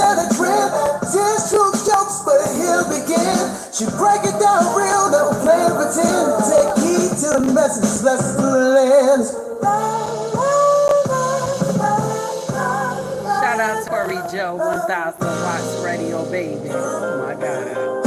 stand a trend. Tears, true jokes, but here begin. She break it down real, never play and pretend. Take heed to the message, lessons through the lens. Shout out to Corey Joe, 1000 watts radio, baby. Oh my God.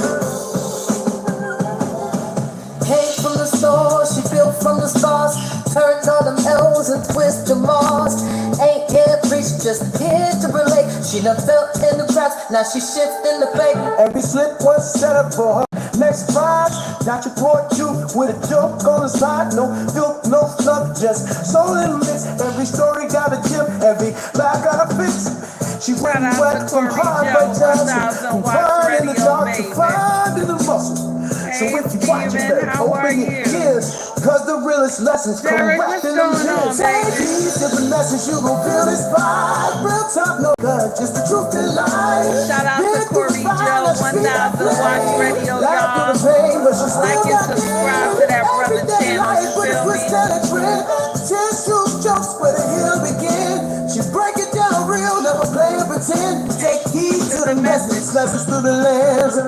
Came from the source, she built from the stars. Turned on them L's and twist to Mars. Ain't here preach, just here to relate. She done fell in the cracks, now she shifting the fate. Every slip was set up for her next prize. Not your poor truth with a joke on the side. No filth, no fluff, just soul in the mix. Every story got a gem, every lie got a fix. She went wet from hard by Johnson, from fine in the dark to fine in the muscle. So if you watch it, better open your ears, cause the realest lessons come wrapped in them years. Take these different lessons, you gon' feel this vibe. Real talk, no good, just the truth and lies. Shout out to Corey Joe, 1000 watts radio, y'all. Like and subscribe to that brother channel, you feel me? Tears, true jokes, where the hill begin. She break it down real, never play and pretend. Take heed to the message, lessons through the lens.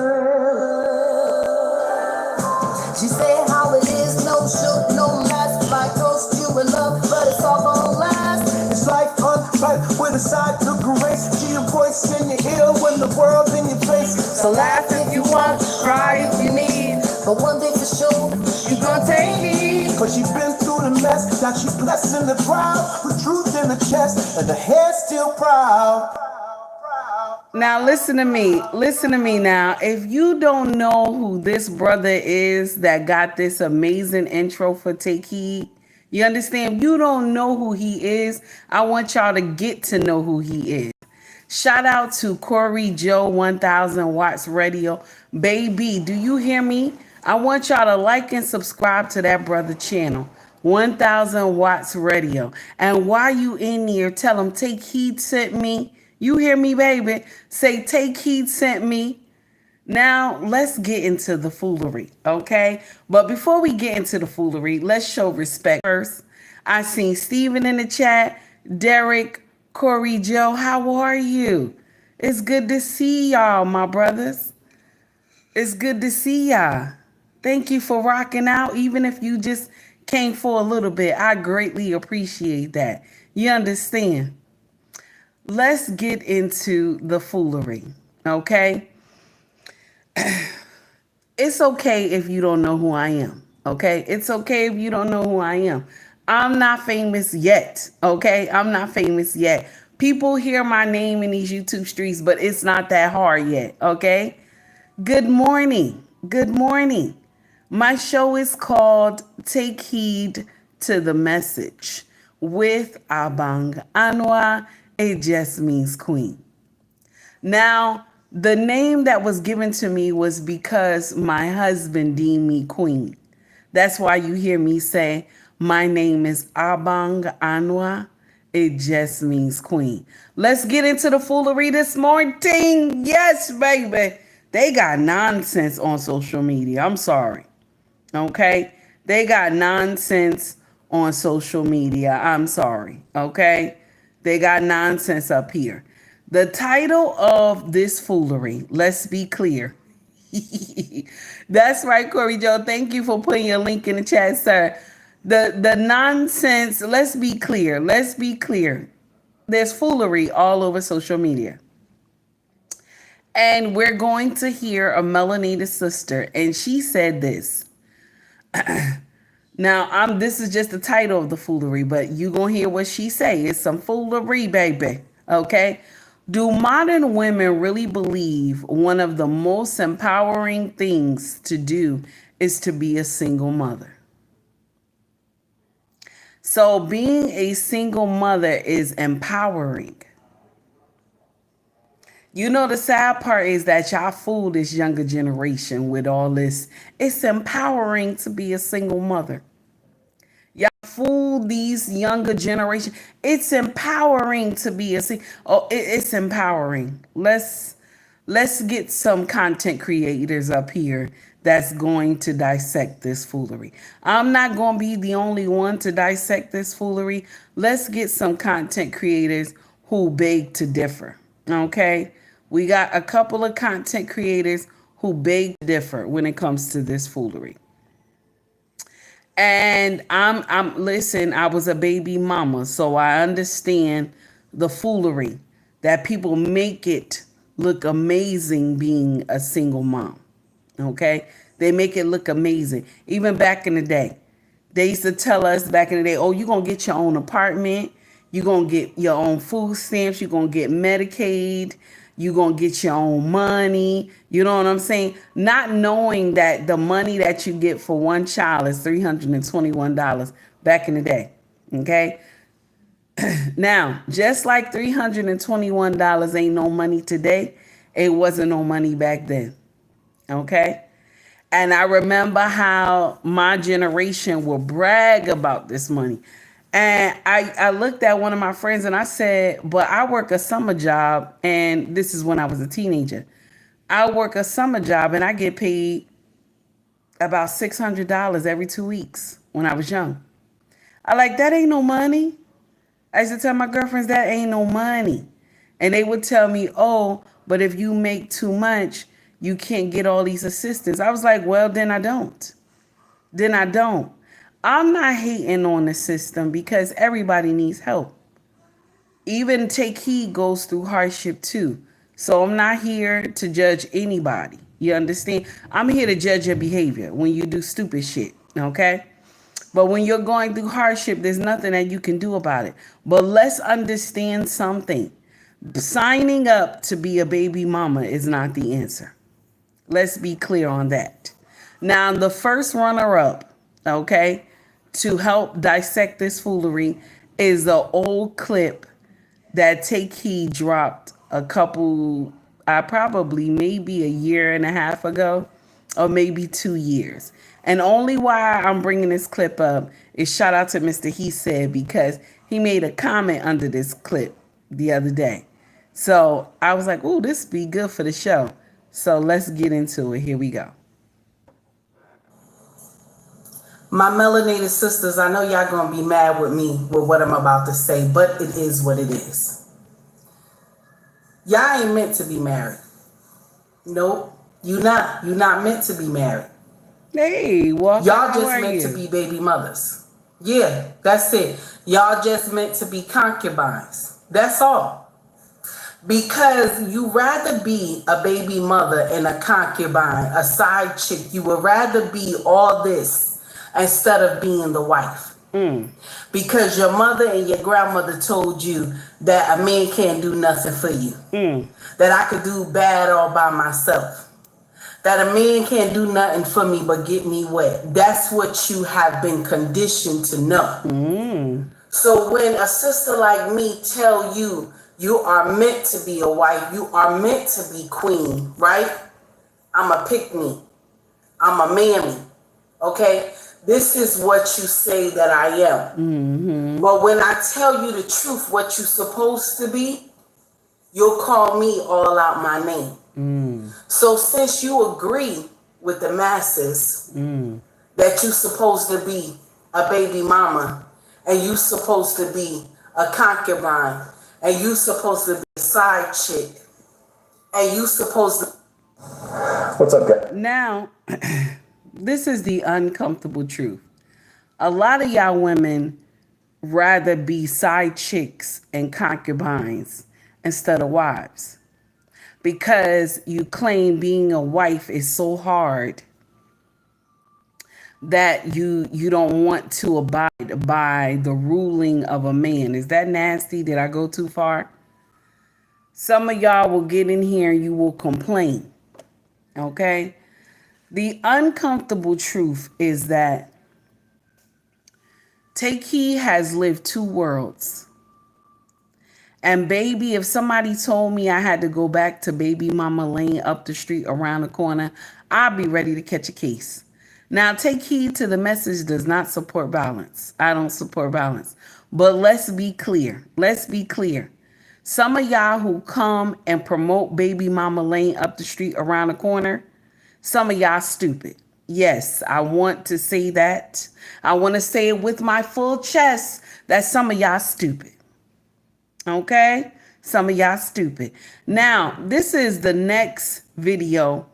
She said how it is, no shoot, no mask. Like toast you in love, but it's all gonna last. It's like unfight with a side to grace. She a voice in your ear when the world's in your face. So laugh if you want, cry if you need. But one thing for sure, you gon' take heed. Cause she been through the mess, now she blessed in the crowd. With truth in the chest, and the head still proud. Now listen to me now. If you don't know who this brother is that got this amazing intro for Take Heed, you understand? If you don't know who he is, I want y'all to get to know who he is. Shout out to Corey Joe, 1000 watts radio. Baby, do you hear me? I want y'all to like and subscribe to that brother channel, 1000 watts radio. And while you in here, tell him Take Heed sent me. You hear me, baby? Say, Take Heed sent me. Now, let's get into the foolery, okay? But before we get into the foolery, let's show respect first. I seen Steven in the chat. Derek, Corey Joe, how are you? It's good to see y'all, my brothers. It's good to see y'all. Thank you for rocking out, even if you just came for a little bit. I greatly appreciate that. You understand? Let's get into the foolery, okay? It's okay if you don't know who I am, okay? It's okay if you don't know who I am. I'm not famous yet, okay? I'm not famous yet. People hear my name in these YouTube streets, but it's not that hard yet, okay? Good morning. Good morning. My show is called Take Heed to the Message with Abang Anwa. It just means queen. Now, the name that was given to me was because my husband deemed me queen. That's why you hear me say, my name is Abang Anwa. It just means queen. Let's get into the foolery this morning. Yes, baby. They got nonsense on social media. I'm sorry. Okay? They got nonsense on social media. I'm sorry. Okay? They got nonsense up here. The title of this foolery, let's be clear. That's right, Corey Joe. Thank you for putting your link in the chat, sir. The nonsense, let's be clear. Let's be clear. There's foolery all over social media. And we're going to hear a melanated sister, and she said this. Now, this is just the title of the foolery, but you gonna hear what she say. It's some foolery, baby. Okay? Do modern women really believe one of the most empowering things to do is to be a single mother? So being a single mother is empowering. You know, the sad part is that y'all fool this younger generation with all this. It's empowering to be a single mother. Y'all fool these younger generation. It's empowering to be a single. Oh, it's empowering. Let's get some content creators up here that's going to dissect this foolery. I'm not going to be the only one to dissect this foolery. Let's get some content creators who beg to differ. Okay? We got a couple of content creators who beg to differ when it comes to this foolery. And listen, I was a baby mama, so I understand the foolery that people make it look amazing being a single mom. Okay? They make it look amazing. Even back in the day, they used to tell us back in the day, oh, you're going to get your own apartment. You're going to get your own food stamps. You're going to get Medicaid. You're going to get your own money. You know what I'm saying? Not knowing that the money that you get for one child is $321 back in the day. Okay? Now, just like $321 ain't no money today, it wasn't no money back then. Okay? And I remember how my generation will brag about this money. And I looked at one of my friends and I said, but I work a summer job, and this is when I was a teenager. I work a summer job and I get paid about $600 every 2 weeks when I was young. I like, that ain't no money. I used to tell my girlfriends that ain't no money. And they would tell me, oh, but if you make too much, you can't get all these assistance. I was like, well, then I don't. Then I don't. I'm not hating on the system because everybody needs help. Even Take Heed goes through hardship too. So I'm not here to judge anybody. You understand? I'm here to judge your behavior when you do stupid shit. Okay? But when you're going through hardship, there's nothing that you can do about it. But let's understand something. Signing up to be a baby mama is not the answer. Let's be clear on that. Now, the first runner-up, okay, to help dissect this foolery is the old clip that Take Heed dropped a couple, probably maybe a year and a half ago, or maybe 2 years. And only why I'm bringing this clip up is shout out to Mr. He Said, because he made a comment under this clip the other day. So I was like, ooh, this be good for the show. So let's get into it. Here we go. My melanated sisters, I know y'all gonna be mad with me with what I'm about to say, but it is what it is. Y'all ain't meant to be married. Nope, you not. You not meant to be married. Hey, welcome. Y'all just meant to be baby mothers. Yeah, that's it. Y'all just meant to be concubines. That's all. Because you rather be a baby mother and a concubine, a side chick. You would rather be all this instead of being the wife. Because your mother and your grandmother told you that a man can't do nothing for you. That I could do bad all by myself. That a man can't do nothing for me but get me wet. That's what you have been conditioned to know. So when a sister like me tell you, you are meant to be a wife, you are meant to be queen, right? I'm a pick-me. I'm a mammy. Okay? This is what you say that I am. But when I tell you the truth, what you're supposed to be, you'll call me all out my name. So since you agree with the masses that you're supposed to be a baby mama, and you're supposed to be a concubine, and you're supposed to be a side chick, and you're supposed to... What's up, guys? Now, this is the uncomfortable truth. A lot of y'all women rather be side chicks and concubines instead of wives, because you claim being a wife is so hard that you don't want to abide by the ruling of a man. Is that nasty? Did I go too far? Some of y'all will get in here and you will complain. Okay? The uncomfortable truth is that Take Heed has lived two worlds. And baby, if somebody told me I had to go back to baby mama lane up the street around the corner, I'd be ready to catch a case. Now, Take Heed to the message does not support violence. I don't support violence. But let's be clear. Let's be clear. Some of y'all who come and promote baby mama lane up the street around the corner, some of y'all stupid. Yes, I want to say that. I want to say it with my full chest that some of y'all stupid. Okay? Some of y'all stupid. Now, this is the next video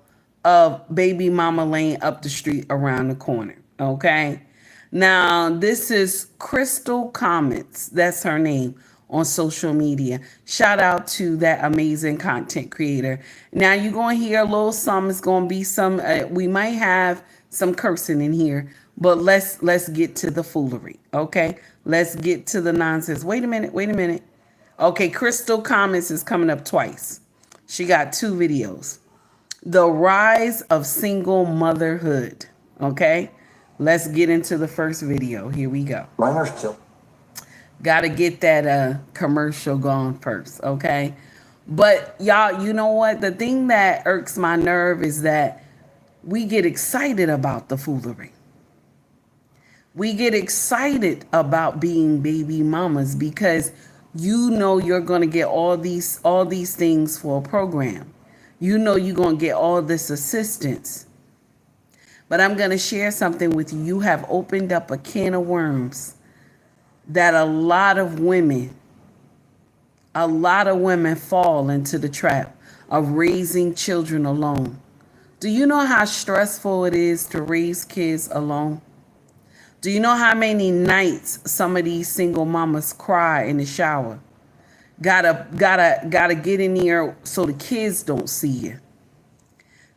of baby mama laying up the street around the corner. Okay. Now, this is Crystal Comments. That's her name on social media. Shout out to that amazing content creator. Now, you're going to hear a little some. It's going to be some, we might have some cursing in here, but let's get to the foolery. Okay. Let's get to the nonsense. Wait a minute. Okay, Crystal Comments is coming up twice. She got 2 videos. The rise of single motherhood. Okay, let's get into the first video. Here we go. Minors too. Got to get that commercial going first. Okay, but y'all, you know what? The thing that irks my nerve is that we get excited about the foolery. We get excited about being baby mamas because you know you're going to get all these things for a program. You know you're going to get all this assistance. But I'm going to share something with you. You have opened up a can of worms that a lot of women fall into the trap of raising children alone. Do you know how stressful it is to raise kids alone? Do you know how many nights some of these single mamas cry in the shower? Gotta get in here so the kids don't see you.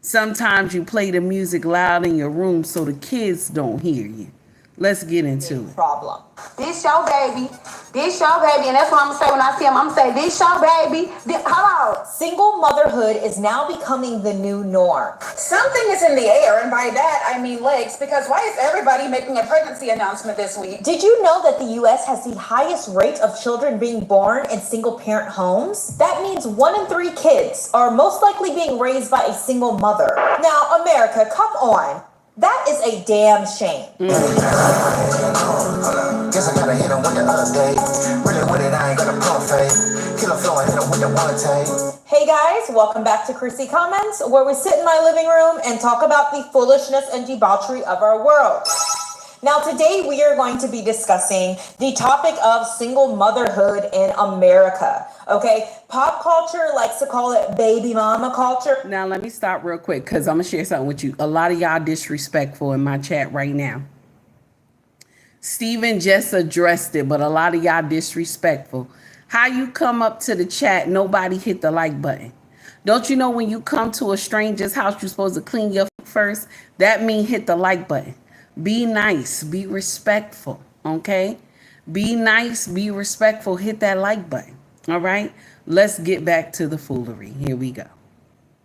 Sometimes you play the music loud in your room so the kids don't hear you. Let's get into it. Problem. This your baby, and that's what I'm gonna say when I see him. I'm gonna say, this your baby. Hello. Single motherhood is now becoming the new norm. Something is in the air, and by that I mean legs, because why is everybody making a pregnancy announcement this week? Did you know that the U.S. has the highest rate of children being born in single-parent homes? That means 1 in 3 kids are most likely being raised by a single mother. Now, America, come on. That is a damn shame. Guess I gotta hit him with the other day. Really with it, I ain't got a pump fade. Kill a flow and hit him with the one take. Hey guys, welcome back to Chrissy Comments, where we sit in my living room and talk about the foolishness and debauchery of our world. Now today we are going to be discussing the topic of single motherhood in America. Okay, pop culture likes to call it baby mama culture. Now let me stop real quick because I'm gonna share something with you. A lot of y'all disrespectful in my chat right now. Steven just addressed it, but a lot of y'all disrespectful. How you come up to the chat, nobody hit the like button. Don't you know when you come to a stranger's house, you're supposed to clean your feet first? That means hit the like button. Be nice, be respectful, okay? Be nice, be respectful, hit that like button, all right? Let's get back to the foolery. Here we go.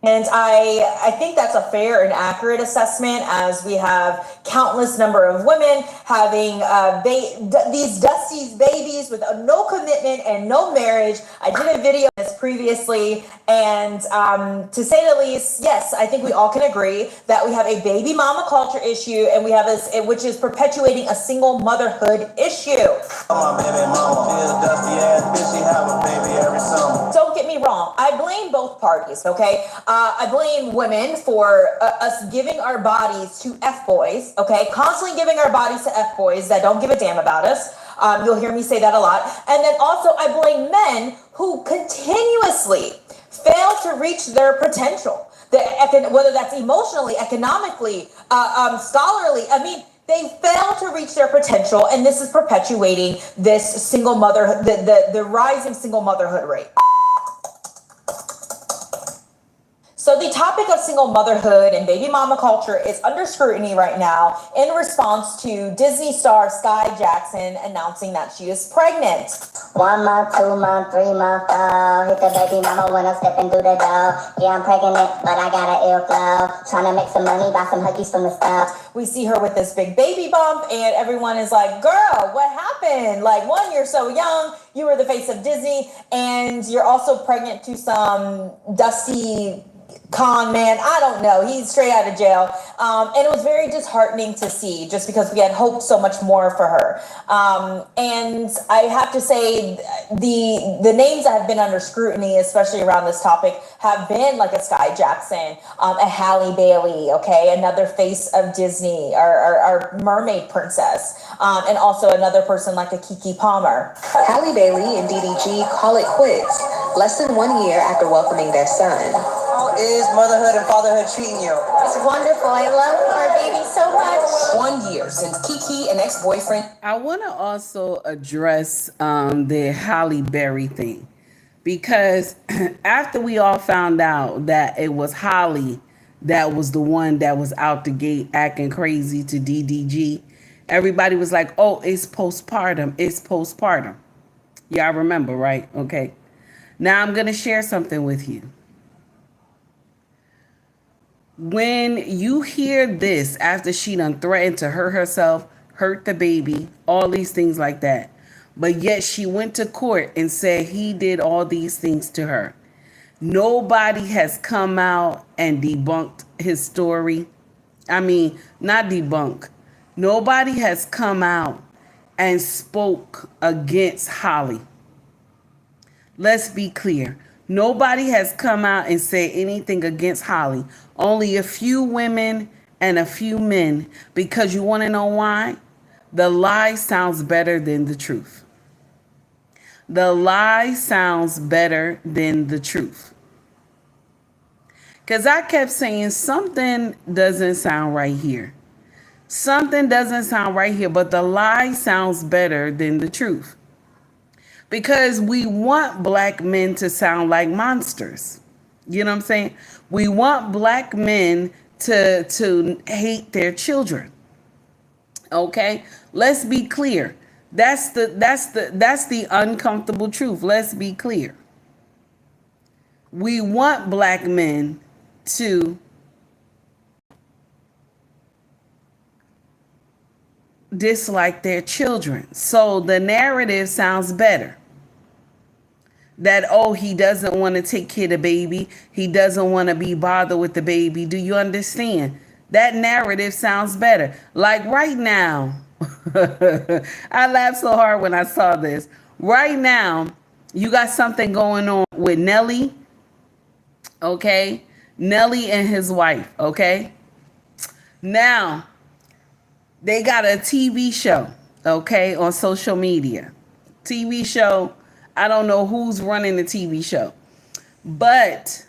And I think that's a fair and accurate assessment, as we have countless number of women having these dusty babies with no commitment and no marriage. I did a video on this previously, and to say the least, yes, I think we all can agree that we have a baby mama culture issue, and we have this, which is perpetuating a single motherhood issue. My baby mama feel dusty ass bitch, she have a baby every summer. Don't get me wrong, I blame both parties, okay? I blame women for us giving our bodies to F-boys, okay? Constantly giving our bodies to F-boys that don't give a damn about us. You'll hear me say that a lot. And then also I blame men who continuously fail to reach their potential, whether that's emotionally, economically, scholarly. I mean, they fail to reach their potential, and this is perpetuating this single motherhood, the rising single motherhood rate. So the topic of single motherhood and baby mama culture is under scrutiny right now in response to Disney star Sky Jackson announcing that she is pregnant. 1 month, 2 month, 3 month, hit the baby mama when I'm stepping through the door. Yeah, I'm pregnant, but I got an ill flow. Trying to make some money, buy some huggies from the store. We see her with this big baby bump, and everyone is like, girl, what happened? Like, one, you're so young, you were the face of Disney, and you're also pregnant to some dusty con man. I don't know. He's straight out of jail. And it was very disheartening to see, just because we had hoped so much more for her. And I have to say, the names that have been under scrutiny, especially around this topic, have been like a Sky Jackson, a Halle Bailey, okay, another face of Disney, our mermaid princess, and also another person like a Keke Palmer. Halle Bailey and DDG call it quits less than 1 year after welcoming their son. How is motherhood and fatherhood treating you? It's wonderful. I love our baby so much. 1 year since Kiki and ex-boyfriend. I want to also address the Halle Berry thing, because after we all found out that it was Holly that was the one that was out the gate acting crazy to DDG, everybody was like, oh, it's postpartum. It's postpartum. Y'all remember, right? Okay. Now I'm going to share something with you. When you hear this after she done threatened to hurt herself, hurt the baby, all these things like that, but yet she went to court and said he did all these things to her. Nobody has come out and debunked his story. I mean, not debunk. Nobody has come out and spoke against Holly. Let's be clear. Nobody has come out and said anything against Holly. Only a few women and a few men. Because you want to know why? The lie sounds better than the truth. The lie sounds better than the truth. Because I kept saying something doesn't sound right here. Something doesn't sound right here, but the lie sounds better than the truth. Because we want black men to sound like monsters. You know what I'm saying? We want black men to hate their children. Okay? Let's be clear. That's the uncomfortable truth. Let's be clear. We want black men to dislike their children. So the narrative sounds better. That, oh, he doesn't want to take care of the baby. He doesn't want to be bothered with the baby. Do you understand? That narrative sounds better. Like right now, I laughed so hard when I saw this. Right now, you got something going on with Nelly. Okay? Nelly and his wife. Okay? Now, they got a TV show. Okay? On social media. TV show. I don't know who's running the TV show, but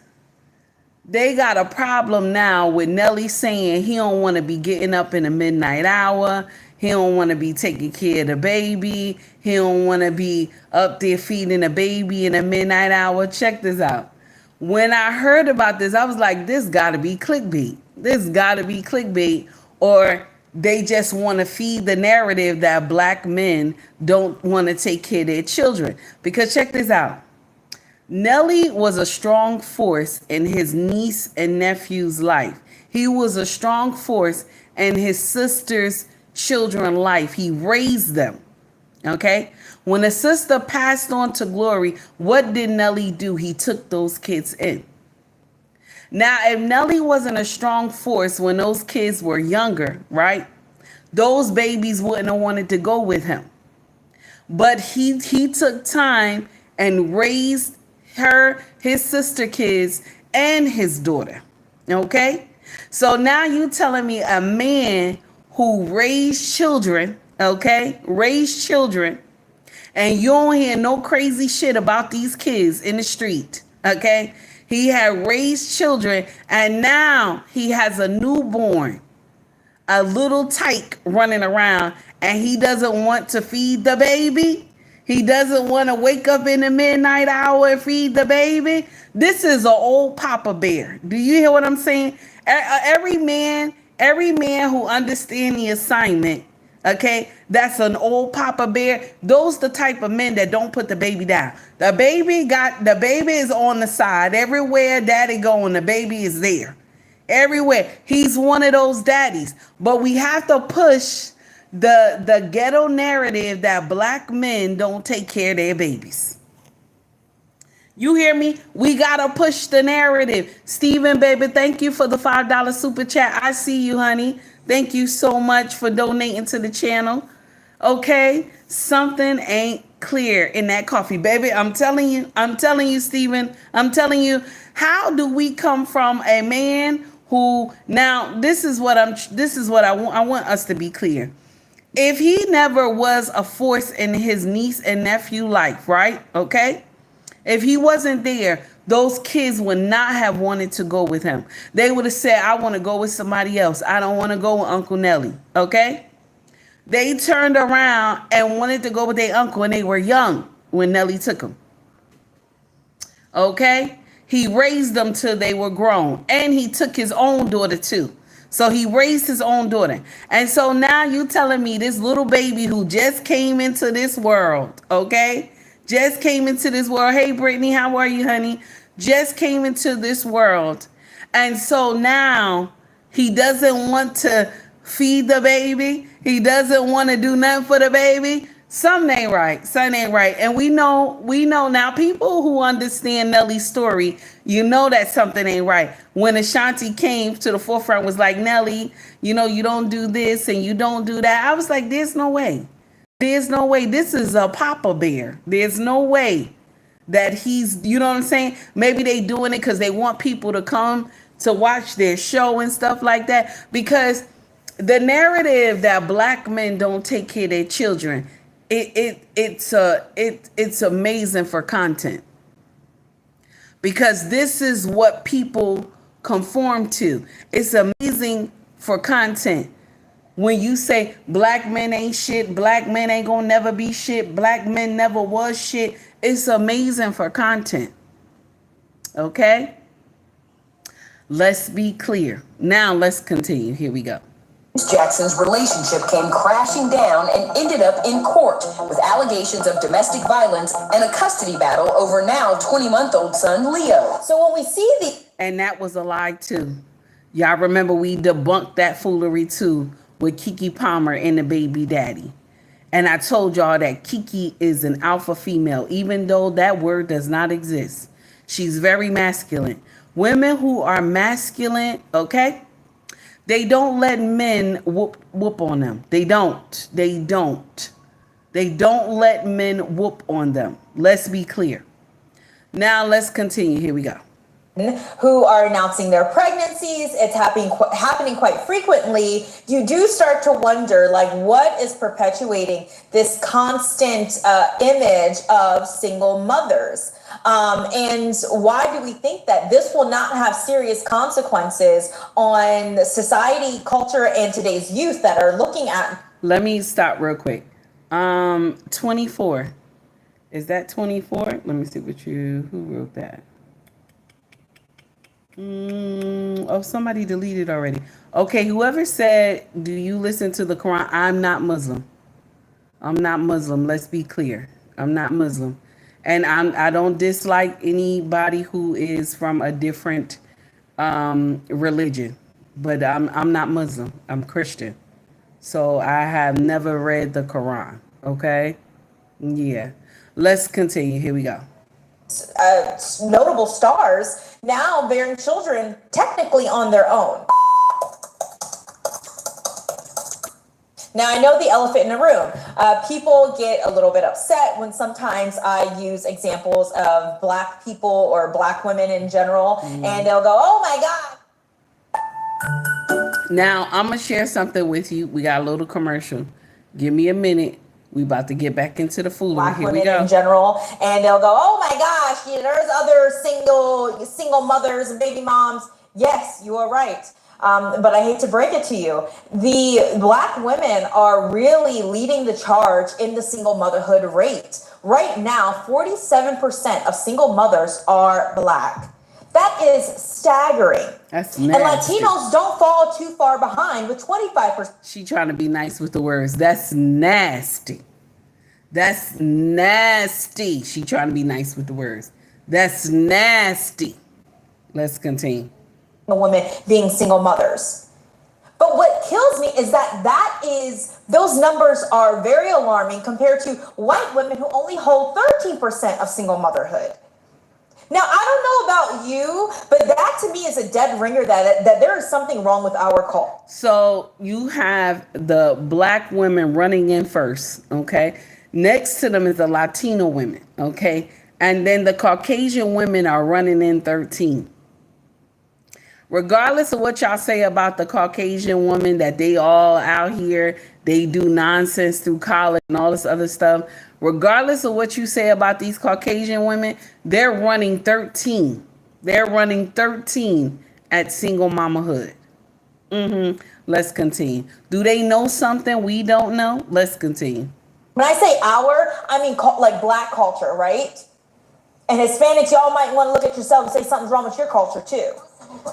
they got a problem now with Nelly saying he don't want to be getting up in the midnight hour. He don't want to be taking care of the baby. He don't want to be up there feeding the baby in the midnight hour. Check this out. When I heard about this, I was like, this got to be clickbait. This got to be clickbait, or they just want to feed the narrative that black men don't want to take care of their children. Because check this out. Nelly was a strong force in his niece and nephew's life. He was a strong force in his sister's children's life. He raised them. Okay? When a sister passed on to glory, what did Nelly do? He took those kids in. Now, if Nelly wasn't a strong force when those kids were younger, right? Those babies wouldn't have wanted to go with him. But he took time and raised his sister kids, and his daughter. Okay? So now you telling me a man who raised children, okay? Raised children, and you don't hear no crazy shit about these kids in the street, okay? He had raised children, and now he has a newborn, a little tyke running around, and he doesn't want to feed the baby. He doesn't want to wake up in the midnight hour and feed the baby. This is an old Papa Bear. Do you hear what I'm saying? Every man who understands the assignment, okay, that's an old Papa Bear. Those the type of men that don't put the baby down. The baby is on the side. Everywhere daddy going, the baby is there. Everywhere. He's one of those daddies. But we have to push the ghetto narrative that black men don't take care of their babies. You hear me? We gotta push the narrative. Steven, baby, thank you for the $5 super chat. I see you, honey. Thank you so much for donating to the channel. Okay? Something ain't clear in that coffee, baby. I'm telling you, Steven. I'm telling you, how do we come from a man who now this is what I want us to be clear. If he never was a force in his niece and nephew life, right? Okay? If he wasn't there, those kids would not have wanted to go with him. They would have said, I want to go with somebody else. I don't want to go with Uncle Nelly. Okay? They turned around and wanted to go with their uncle, and they were young when Nelly took them. Okay? He raised them till they were grown. And he took his own daughter too. So he raised his own daughter. And so now you telling me this little baby who just came into this world, okay? Just came into this world. Hey, Brittany, how are you, honey? Just came into this world. And so now he doesn't want to feed the baby. He doesn't want to do nothing for the baby. Something ain't right. Something ain't right. And we know now, people who understand Nelly's story, you know that something ain't right. When Ashanti came to the forefront, was like, Nelly, you know, you don't do this and you don't do that. I was like, there's no way. There's no way. This is a Papa Bear. There's no way that he's, you know what I'm saying? Maybe they doing it because they want people to come to watch their show and stuff like that. Because the narrative that black men don't take care of their children, it's amazing for content. Because this is what people conform to. It's amazing for content. When you say black men ain't shit, black men ain't gonna never be shit, black men never was shit, it's amazing for content. Okay? Let's be clear. Now let's continue. Here we go. Jackson's relationship came crashing down and ended up in court with allegations of domestic violence and a custody battle over now 20-month-old son Leo. So when we see the... And that was a lie too. Y'all remember we debunked that foolery too with Keke Palmer and the baby daddy. And I told y'all that Keke is an alpha female, even though that word does not exist. She's very masculine. Women who are masculine, okay, they don't let men whoop on them. They don't let men whoop on them. Let's be clear. Now let's continue. Here we go. Who are announcing their pregnancies, it's happening quite frequently. You do start to wonder, like, what is perpetuating this constant image of single mothers? And why do we think that this will not have serious consequences on society, culture, and today's youth that are looking at? Let me stop real quick. 24. Is that 24? Let me see who wrote that. Oh, somebody deleted already. Okay, whoever said, do you listen to the Quran? I'm not Muslim. I'm not Muslim. Let's be clear. I'm not Muslim. And I don't dislike anybody who is from a different religion. But I'm not Muslim. I'm Christian. So I have never read the Quran. Okay? Yeah. Let's continue. Here we go. Notable stars now bearing children technically on their own. Now, I know the elephant in the room. People get a little bit upset when sometimes I use examples of black people or black women in general, and they'll go, oh my God. Now, I'm going to share something with you. We got a little commercial. Give me a minute. We about to get back into the foolery. Black Here women we go. in general, and they'll go, oh my gosh, there's other single mothers and baby moms. Yes, you are right. But I hate to break it to you. The black women are really leading the charge in the single motherhood rate. Right now, 47% of single mothers are black. That is staggering. That's nasty. And Latinos don't fall too far behind with 25%. She trying to be nice with the words. That's nasty. That's nasty. She trying to be nice with the words. That's nasty. Let's continue. Women being single mothers. But what kills me is those numbers are very alarming compared to white women who only hold 13% of single motherhood. Now, I don't know about you, but that to me is a dead ringer that there is something wrong with our cult. So you have the black women running in first, okay? Next to them is the Latino women, okay? And then the Caucasian women are running in 13. Regardless of what y'all say about the Caucasian woman, that they all out here, they do nonsense through college and all this other stuff. Regardless of what you say about these Caucasian women, they're running 13. They're running 13 at single mamahood. Let's continue. Do they know something we don't know? Let's continue. When I say our, I mean like black culture, right? And Hispanics, y'all might want to look at yourself and say something's wrong with your culture too.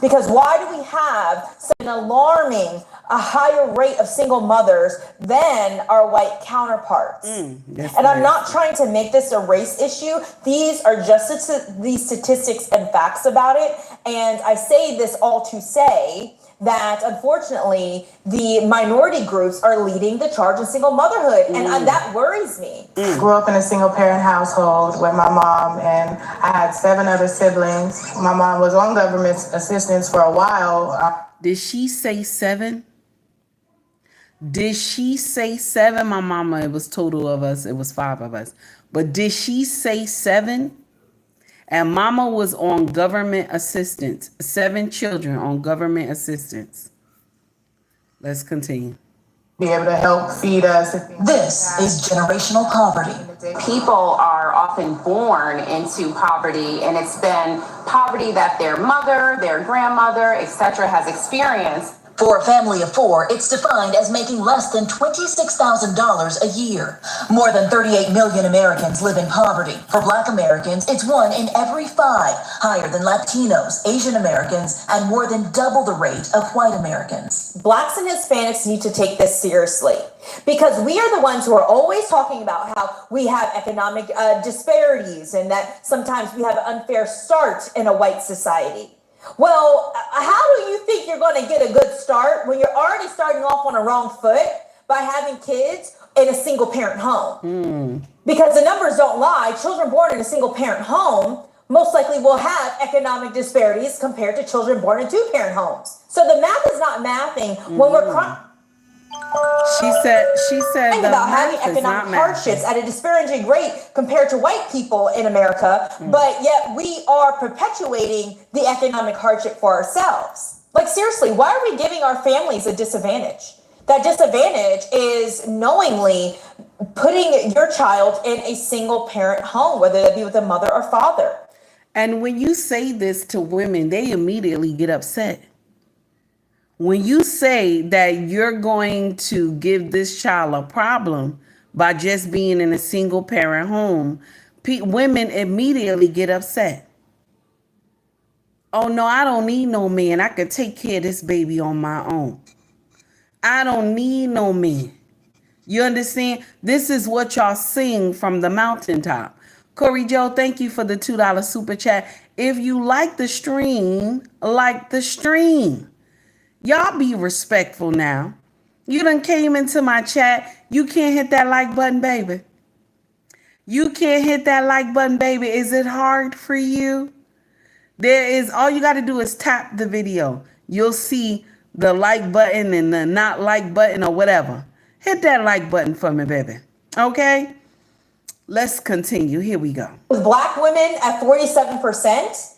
Because why do we have such an alarming, a higher rate of single mothers than our white counterparts? And I'm not trying to make this a race issue. These are just these statistics and facts about it. And I say this all to say that unfortunately the minority groups are leading the charge in single motherhood, and that worries me. Grew up in a single parent household with my mom, and I had 7 other siblings. My mom was on government assistance for a while. Did she say 7? Did she say 7? My mama, it was total of us. It was 5 of us. But did she say 7? And mama was on government assistance. 7 children on government assistance. Let's continue. Be able to help feed us. This is generational poverty. People are often born into poverty, and it's been poverty that their mother, their grandmother, etc. has experienced. For a family of 4, it's defined as making less than $26,000 a year. More than 38 million Americans live in poverty. For Black Americans, it's 1 in every 5, higher than Latinos, Asian Americans, and more than double the rate of white Americans. Blacks and Hispanics need to take this seriously, because we are the ones who are always talking about how we have economic disparities and that sometimes we have an unfair start in a white society. Well, how do you think you're going to get a good start when you're already starting off on a wrong foot by having kids in a single parent home? Because the numbers don't lie. Children born in a single parent home most likely will have economic disparities compared to children born in 2-parent homes. So the math is not mathing when we're She said about having economic hardships at a disparaging rate compared to white people in America, but yet we are perpetuating the economic hardship for ourselves. Like, seriously, why are we giving our families a disadvantage? That disadvantage is knowingly putting your child in a single parent home, whether that be with a mother or father. And when you say this to women, they immediately get upset. When you say that you're going to give this child a problem by just being in a single parent home, women immediately get upset. Oh no, I don't need no man. I could take care of this baby on my own. I don't need no man. You understand? This is what y'all sing from the mountaintop. Corey Joe, thank you for the $2 super chat. If you like the stream, like the stream. Y'all be respectful now. You done came into my chat. You can't hit that like button, baby. You can't hit that like button, baby. Is it hard for you? All you got to do is tap the video. You'll see the like button and the not like button or whatever. Hit that like button for me, baby. Okay? Let's continue. Here we go. With Black women at 47%,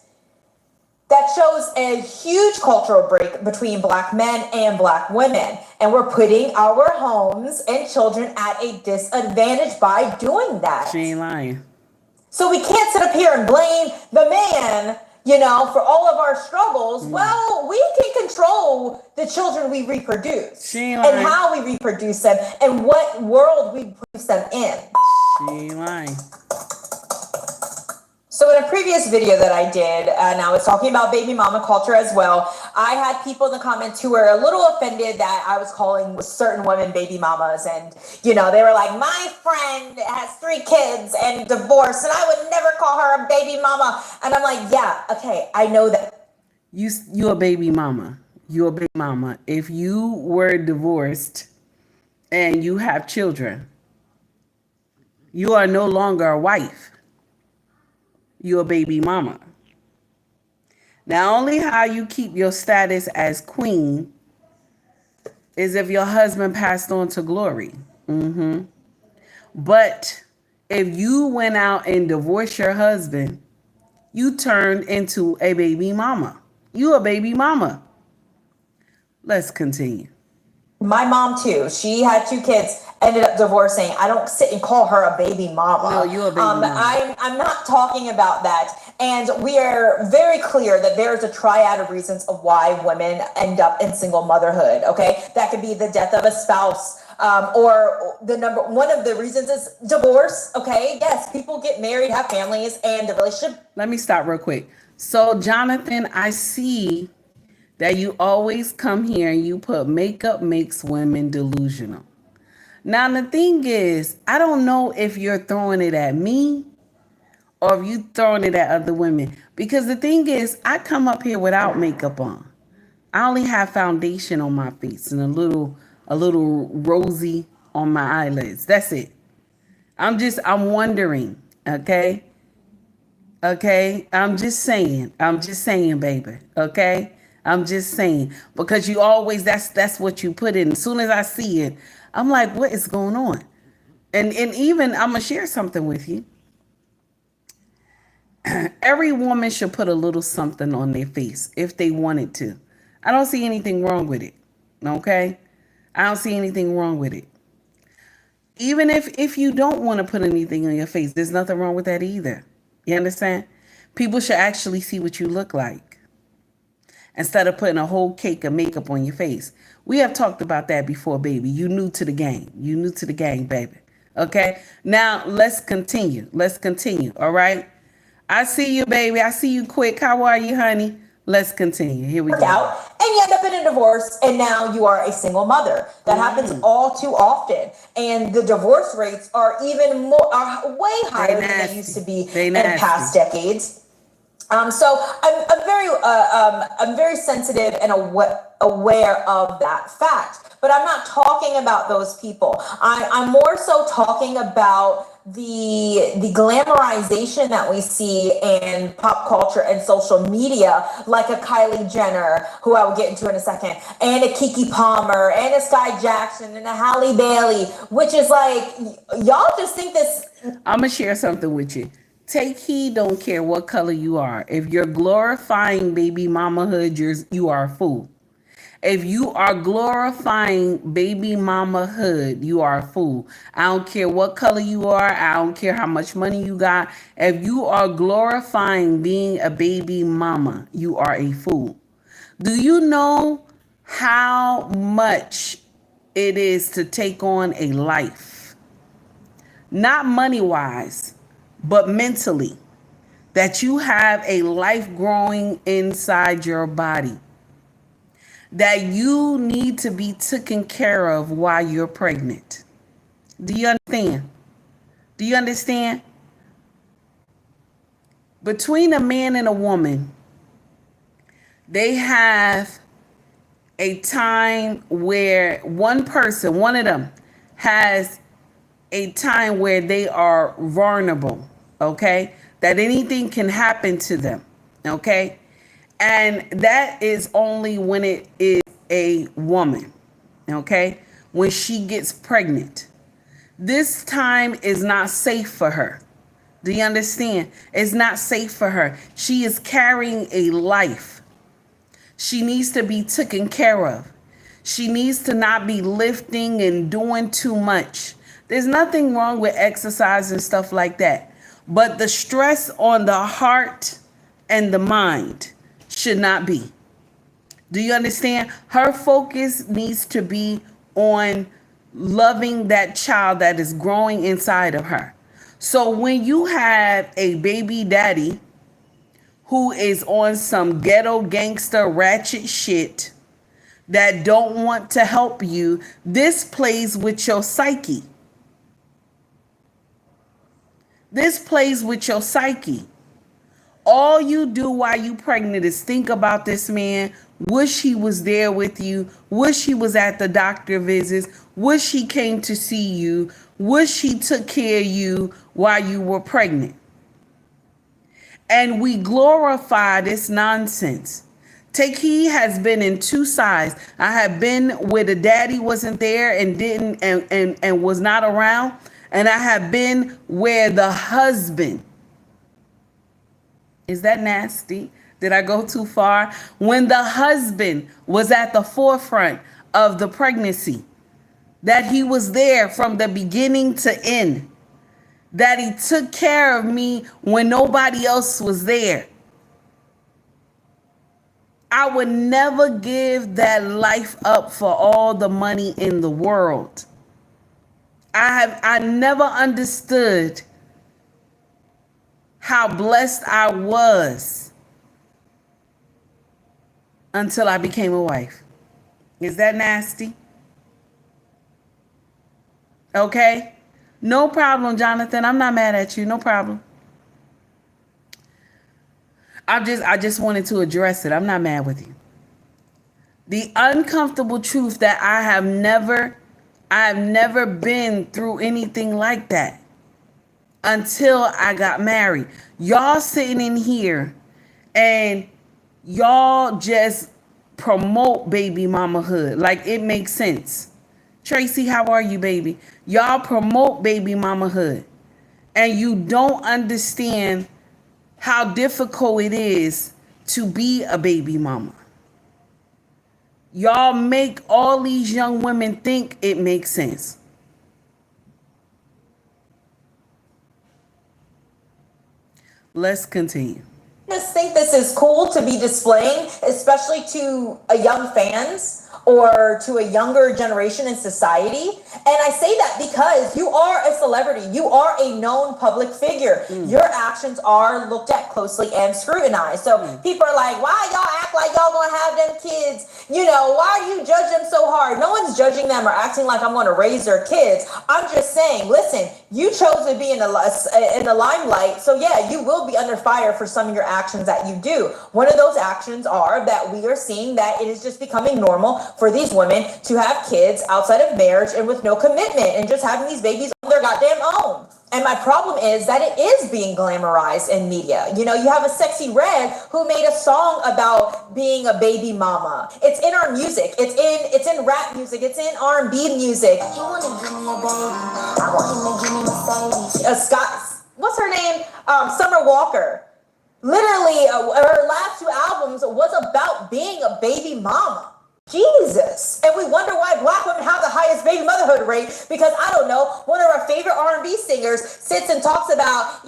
that shows a huge cultural break between Black men and Black women. And we're putting our homes and children at a disadvantage by doing that. She ain't lying. So we can't sit up here and blame the man, for all of our struggles. Well, we can control the children we reproduce and how we reproduce them and what world we produce them in. She ain't lying. So in a previous video that I did, and I was talking about baby mama culture as well, I had people in the comments who were a little offended that I was calling certain women baby mamas. And, they were like, my friend has 3 kids and divorced, and I would never call her a baby mama. And I'm like, yeah, okay, I know that. You a baby mama. You're a baby mama. If you were divorced and you have children, you are no longer a wife. you're a baby mama. Not only how you keep your status as queen is if your husband passed on to glory. But if you went out and divorced your husband, you turned into a baby mama. You a baby mama. Let's continue. My mom too. She had 2 kids, ended up divorcing. I don't sit and call her a baby mama. No, you're a baby mama. I'm not talking about that. And we are very clear that there is a triad of reasons of why women end up in single motherhood. Okay, that could be the death of a spouse, or one of the reasons is divorce. Okay, yes, people get married, have families, and the relationship. Let me stop real quick. So, Jonathan, I see that you always come here and you put makeup makes women delusional. Now, the thing is, I don't know if you're throwing it at me or if you throwing it at other women. Because the thing is, I come up here without makeup on. I only have foundation on my face and a little rosy on my eyelids. That's it. I'm wondering, okay? Okay? I'm just saying, baby, okay? I'm just saying, because you always, that's what you put in. As soon as I see it, I'm like, what is going on? And even, I'm going to share something with you. Every woman should put a little something on their face if they wanted to. I don't see anything wrong with it, okay? I don't see anything wrong with it. Even if you don't want to put anything on your face, there's nothing wrong with that either. You understand? People should actually see what you look like instead of putting a whole cake of makeup on your face. We have talked about that before, baby. You new to the game. You new to the game, baby. Okay? Now, let's continue. Let's continue, all right? I see you, baby. I see you quick. How are you, honey? Let's continue. Here we go. Out, and you end up in a divorce, and now you are a single mother. That happens all too often. And the divorce rates are even way higher than they used to be in past decades. So I'm very sensitive and aware of that fact, but I'm not talking about those people. I'm more so talking about the glamorization that we see in pop culture and social media, like a Kylie Jenner, who I will get into in a second, and a Keke Palmer, and a Sky Jackson, and a Halle Bailey, which is like, y'all just think this. I'm gonna share something with you. Take heed, don't care what color you are. If you're glorifying baby mamahood, you are a fool. If you are glorifying baby mamahood, you are a fool. I don't care what color you are. I don't care how much money you got. If you are glorifying being a baby mama, you are a fool. Do you know how much it is to take on a life? Not money-wise, but mentally, that you have a life growing inside your body, that you need to be taken care of while you're pregnant. Do you understand? Do you understand? Between a man and a woman, they have a time where one of them has a time where they are vulnerable. Okay, that anything can happen to them. Okay, and that is only when it is a woman. Okay, when she gets pregnant, this time is not safe for her. Do you understand? It's not safe for her. She is carrying a life. She needs to be taken care of. She needs to not be lifting and doing too much. There's nothing wrong with exercise and stuff like that. But the stress on the heart and the mind should not be. Do you understand? Her focus needs to be on loving that child that is growing inside of her. So when you have a baby daddy who is on some ghetto gangster ratchet shit that don't want to help you, this plays with your psyche. This plays with your psyche. All you do while you pregnant is think about this man, wish he was there with you, wish he was at the doctor visits, wish he came to see you, wish he took care of you while you were pregnant. And we glorify this nonsense. Take Heed has been in two sides. I have been where the daddy wasn't there and didn't and was not around. And I have been where the husband, is that nasty? Did I go too far? When the husband was at the forefront of the pregnancy, that he was there from the beginning to end, that he took care of me when nobody else was there. I would never give that life up for all the money in the world. I never understood how blessed I was until I became a wife. Is that nasty? Okay? No problem, Jonathan. I'm not mad at you. No problem. I just wanted to address it. I'm not mad with you. The uncomfortable truth that I have never been through anything like that until I got married. Y'all sitting in here and y'all just promote baby mamahood like it makes sense. Tracy, how are you, baby? Y'all promote baby mamahood and you don't understand how difficult it is to be a baby mama. Y'all make all these young women think it makes sense. Let's continue. I just think this is cool to be displaying, especially to a young fans or to a younger generation in society. And I say that because you are a celebrity. You are a known public figure. Your actions are looked at closely and scrutinized. So people are like, why y'all act like y'all gonna have them kids? You know, why are you judging them so hard? No one's judging them or acting like I'm gonna raise their kids. I'm just saying, listen, you chose to be in the limelight. So yeah, you will be under fire for some of your actions that you do. One of those actions are that we are seeing that it is just becoming normal for these women to have kids outside of marriage and with no commitment and just having these babies on their goddamn own. And my problem is that it is being glamorized in media. You know, you have a Sexy Red who made a song about being a baby mama. It's in our music. It's in rap music. It's in R&B music. You wanna give me a baby? I want him to give me Mercedes. Scott, what's her name? Summer Walker. Literally, her last two albums was about being a baby mama. Jesus. And we wonder why black women have the highest baby motherhood rate because, I don't know, one of our favorite R&B singers sits and talks about,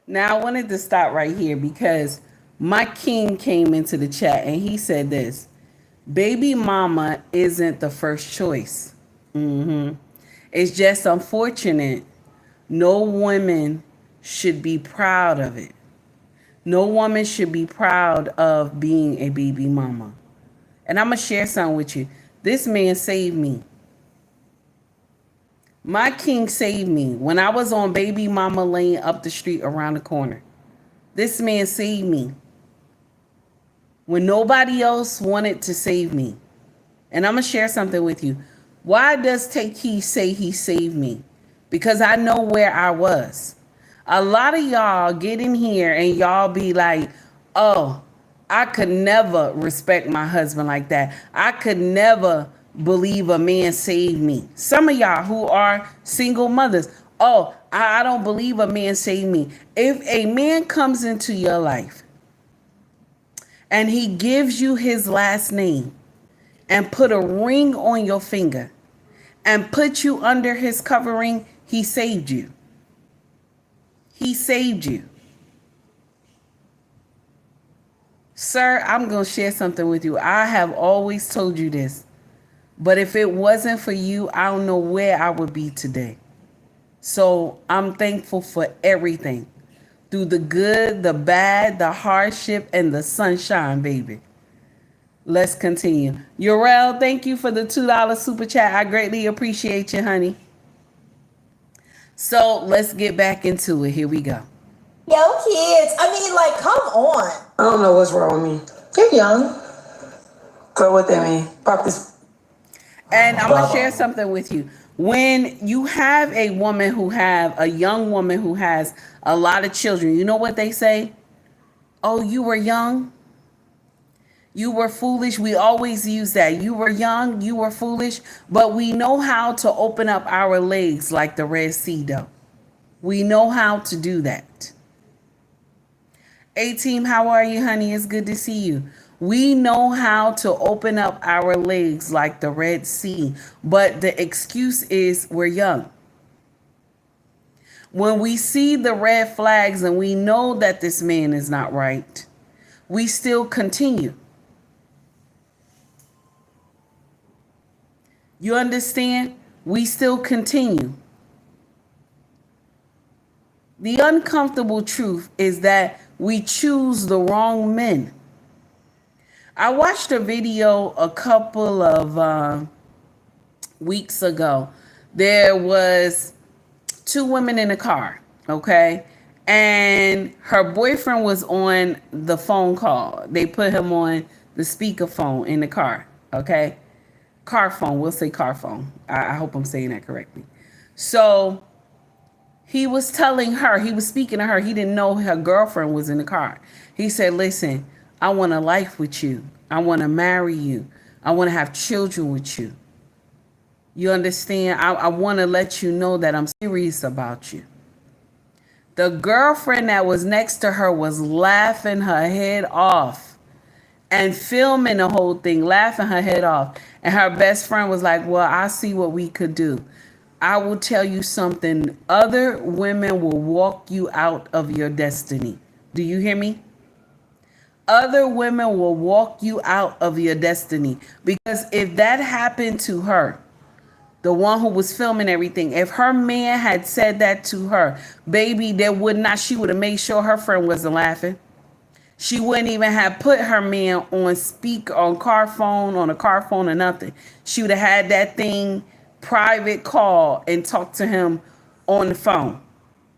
Now, I wanted to stop right here because my king came into the chat and he said this: baby mama isn't the first choice. It's just unfortunate. No woman should be proud of it. No woman should be proud of being a baby mama. And I'm going to share something with you. This man saved me. My king saved me when I was on baby mama lane up the street around the corner. This man saved me when nobody else wanted to save me. And I'm going to share something with you. Why does Take Heed say he saved me? Because I know where I was. A lot of y'all get in here and y'all be like, oh, I could never respect my husband like that. I could never believe a man saved me. Some of y'all who are single mothers, oh, I don't believe a man saved me. If a man comes into your life and he gives you his last name and put a ring on your finger and put you under his covering, he saved you. He saved you. Sir, I'm going to share something with you. I have always told you this, but if it wasn't for you, I don't know where I would be today. So I'm thankful for everything, through the good, the bad, the hardship, and the sunshine, baby. Let's continue. Urel, thank you for the $2 super chat. I greatly appreciate you, honey. So let's get back into it. Here we go. Yo, kids. I mean, like, come on. I don't know what's wrong with me. You're young. So what that mean? Pop this. And I'm going to share something with you. When you have a young woman who has a lot of children, you know what they say? Oh, you were young? You were foolish. We always use that. You were young, you were foolish, but we know how to open up our legs like the Red Sea, though. We know how to do that. A-Team, how are you, honey? It's good to see you. We know how to open up our legs like the Red Sea, but the excuse is we're young. When we see the red flags and we know that this man is not right, we still continue. You understand? We still continue. The uncomfortable truth is that we choose the wrong men. I watched a video a couple of weeks ago. There was two women in a car, okay? And her boyfriend was on the phone call. They put him on the speakerphone in the car, okay? Car phone, we'll say car phone. I hope I'm saying that correctly. So he was telling her, he was speaking to her. He didn't know her girlfriend was in the car. He said, listen, I want a life with you. I want to marry you. I want to have children with you. You understand? I want to let you know that I'm serious about you. The girlfriend that was next to her was laughing her head off and filming the whole thing, laughing her head off. And her best friend was like, well, I see what we could do. I will tell you something. Other women will walk you out of your destiny. Do you hear me? Other women will walk you out of your destiny. Because if that happened to her, the one who was filming everything, if her man had said that to her, baby, she would have made sure her friend wasn't laughing. She wouldn't even have put her man on a car phone or nothing. She would have had that thing private call and talk to him on the phone.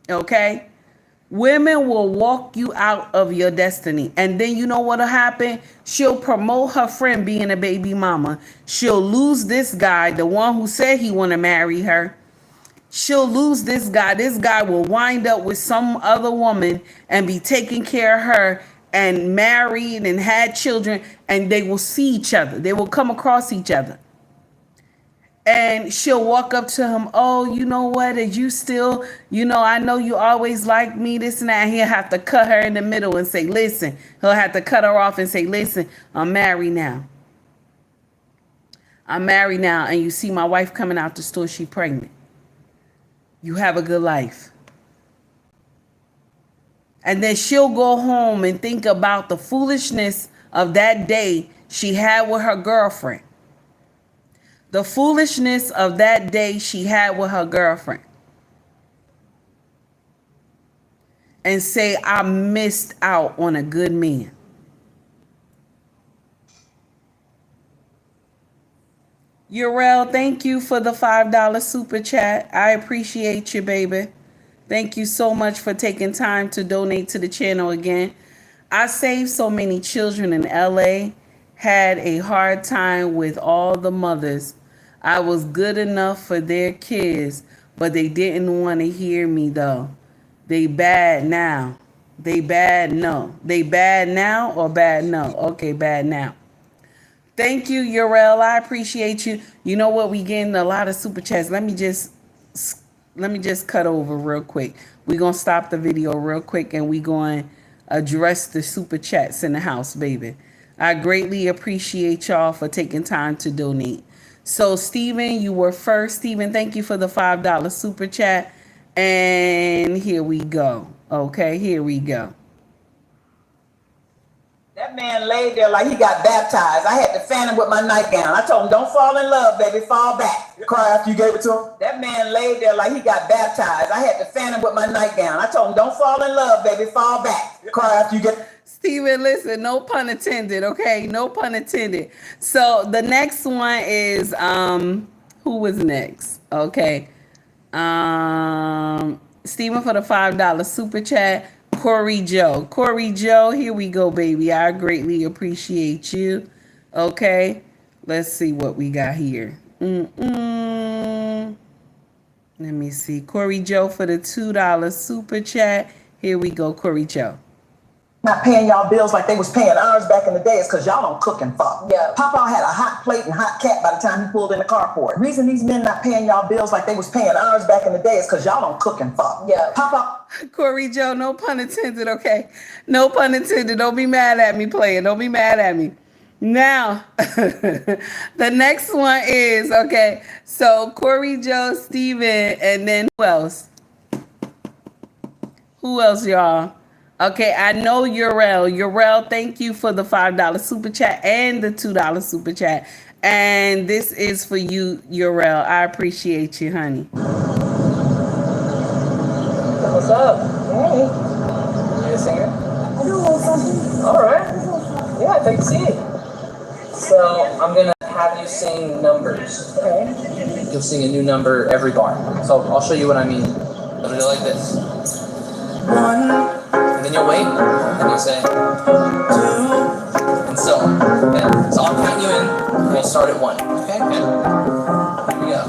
Okay? Women will walk you out of your destiny. And then you know what'll happen? She'll promote her friend being a baby mama. She'll lose this guy, the one who said he want to marry her. She'll lose this guy. This guy will wind up with some other woman and be taking care of her and married and had children, and they will see each other. They will come across each other. And she'll walk up to him, oh, you know what, did you still, I know you always liked me, this and that. And he'll have to cut her in the middle and say, listen. He'll have to cut her off and say, listen, I'm married now. I'm married now, and you see my wife coming out the store, she pregnant. You have a good life. And then she'll go home and think about the foolishness of that day she had with her girlfriend. The foolishness of that day she had with her girlfriend. And say, I missed out on a good man. Urel, thank you for the $5 super chat. I appreciate you, baby. Thank you so much for taking time to donate to the channel again. I saved so many children in LA, had a hard time with all the mothers. I was good enough for their kids, but they didn't want to hear me though. They bad now. They bad no. They bad now or bad no? Okay, bad now. Thank you, Urel. I appreciate you. You know what? We getting a lot of super chats. Let me just cut over real quick. We're going to stop the video real quick and we're going to address the super chats in the house, baby. I greatly appreciate y'all for taking time to donate. So, Steven, you were first. Steven, thank you for the $5 super chat. And here we go. Okay, here we go. That man laid there like he got baptized. I had to fan him with my nightgown. I told him, don't fall in love, baby, fall back. Cry after you gave it to him? That man laid there like he got baptized. I had to fan him with my nightgown. I told him, don't fall in love, baby, fall back. Cry after you get... Steven, listen, no pun intended, okay? No pun intended. So the next one is, who was next? Okay. Steven for the $5 super chat. Corey Joe. Corey Joe, here we go, baby. I greatly appreciate you. Okay. Let's see what we got here. Let me see. Corey Joe for the $2 super chat. Here we go, Corey Joe. not paying y'all bills like they was paying ours back in the day is because y'all don't cook and fuck. Yeah. Papa had a hot plate and hot cat by the time he pulled in the carport. Reason these men not paying y'all bills like they was paying ours back in the day is because y'all don't cook and fuck. Yeah. Papa. Corey Joe, no pun intended, okay? No pun intended. Don't be mad at me, player. Don't be mad at me. Now, the next one is, okay, so Corey Joe, Steven, and then who else? Who else, y'all? Okay, I know Urel. Urel, thank you for the $5 super chat and the $2 super chat. And this is for you, Urel. I appreciate you, honey. What's up? Hey. You a singer? I do a little something. All right. Yeah, I think see it. So I'm gonna have you sing numbers. Okay. You'll sing a new number every bar. So I'll show you what I mean. It'll go like this. 1. And then you'll wait. And you'll say 2. And so on. Okay. So I'll count you in. We'll start at 1. Okay. Okay. Here we go.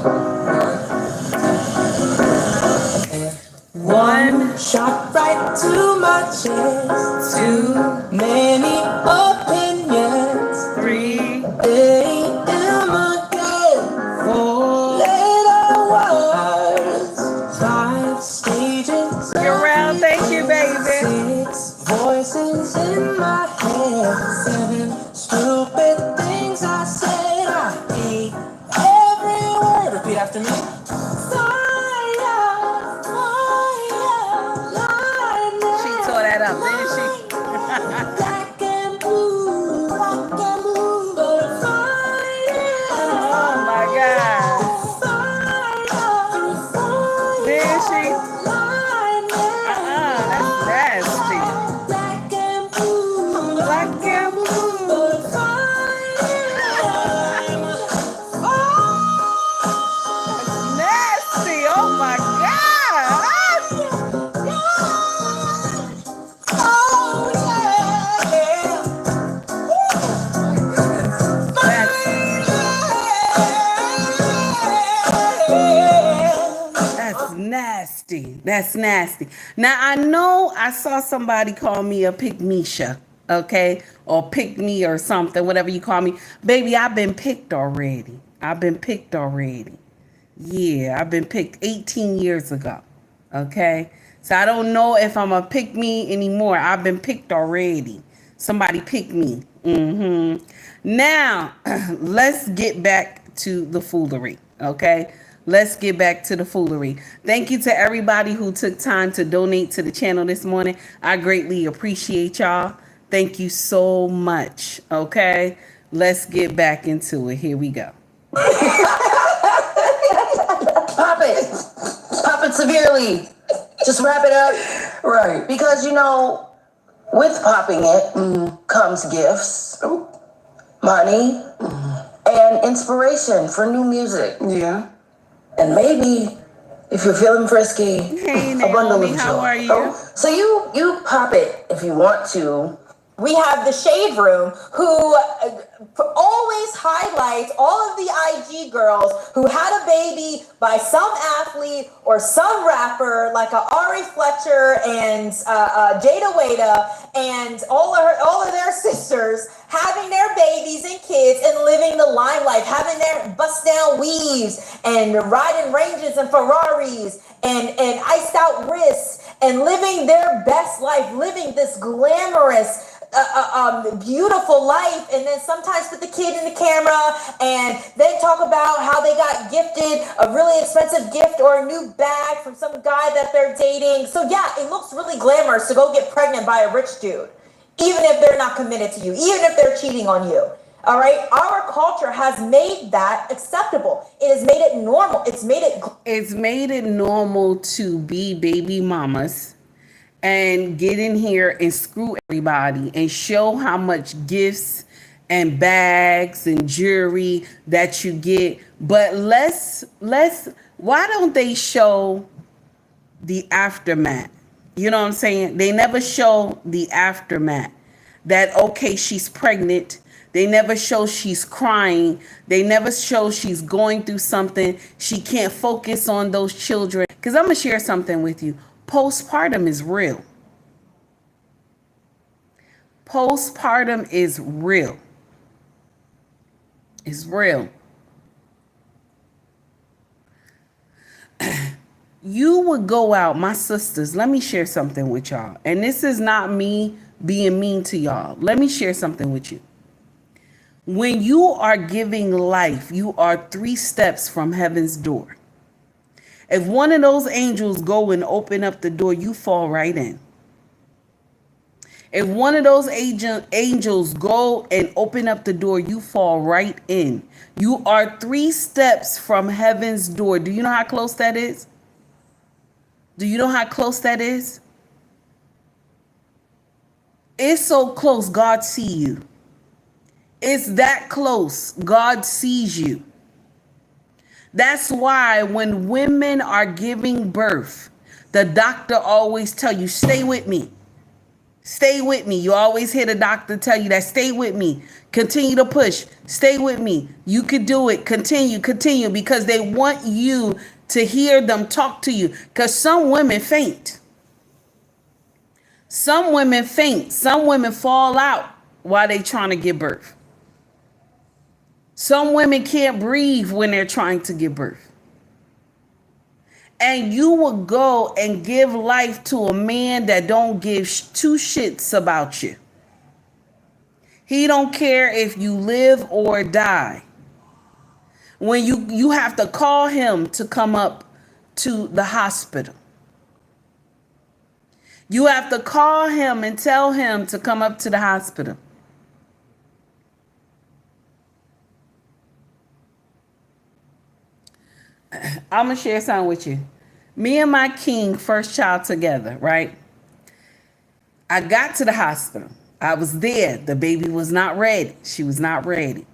1 shot right to my chest. 2 many opinions. 3 AM again. 4 later words. 5 stages. Urel, thank you, baby. 6 voices in my head. 7 stupid things I said. I hate every word. Repeat after me. Up, didn't she? Black and blue, black and blue, but oh my God. Did she? That's nasty. Black and blue, black and blue, but nasty. Oh my God. That's nasty. Now, I know I saw somebody call me a pick-misha, okay? Or pick me or something, whatever you call me. Baby, I've been picked already. Yeah, I've been picked 18 years ago, okay? So I don't know if I'm a pick me anymore. I've been picked already. Somebody picked me. Now, let's get back to the foolery, okay? Let's get back to the foolery. Thank you to everybody who took time to donate to the channel this morning. I greatly appreciate y'all. Thank you so much. Okay, let's get back into it. Here we go. Pop it severely. Just wrap it up. Right. Because, you know, with popping it comes gifts, money, and inspiration for new music. Yeah. And maybe, if you're feeling frisky, hey, a bundle of joy. How are you? So you pop it if you want to. We have the Shade Room, who always highlights all of the IG girls who had a baby by some athlete or some rapper, like Ari Fletcher and Jada Wada, and all of their sisters having their babies and kids and living the limelight, having their bust down weaves and riding Ranges and Ferraris and iced out wrists and living their best life, living this glamorous beautiful life, and then sometimes put the kid in the camera and then talk about how they got gifted a really expensive gift or a new bag from some guy that they're dating. So yeah, it looks really glamorous to go get pregnant by a rich dude, even if they're not committed to you, even if they're cheating on you. All right, our culture has made that acceptable. It has made it normal. It's made it normal to be baby mamas and get in here and screw everybody and show how much gifts and bags and jewelry that you get. But why don't they show the aftermath? You know what I'm saying? They never show the aftermath. That, okay, she's pregnant. They never show she's crying. They never show she's going through something. She can't focus on those children. Because I'm going to share something with you. Postpartum is real. Postpartum is real. It's real. You would go out, my sisters, let me share something with y'all. And this is not me being mean to y'all. Let me share something with you. When you are giving life, you are 3 steps from heaven's door. If one of those angels go and open up the door, you fall right in. If one of those angels go and open up the door, you fall right in. You are 3 steps from heaven's door. Do you know how close that is? Do you know how close that is? It's so close, God sees you. It's that close, God sees you. That's why when women are giving birth, the doctor always tell you, stay with me. Stay with me. You always hear the doctor tell you that, stay with me. Continue to push. Stay with me. You could do it. Continue, because they want you to hear them talk to you. Because some women faint. Some women faint. Some women fall out while they trying to give birth. Some women can't breathe when they're trying to give birth. And you will go and give life to a man that don't give 2 shits about you. He don't care if you live or die. When you have to call him to come up to the hospital. You have to call him and tell him to come up to the hospital. I'm going to share something with you. Me and my king, first child together, right? I got to the hospital. I was there. The baby was not ready. She was not ready.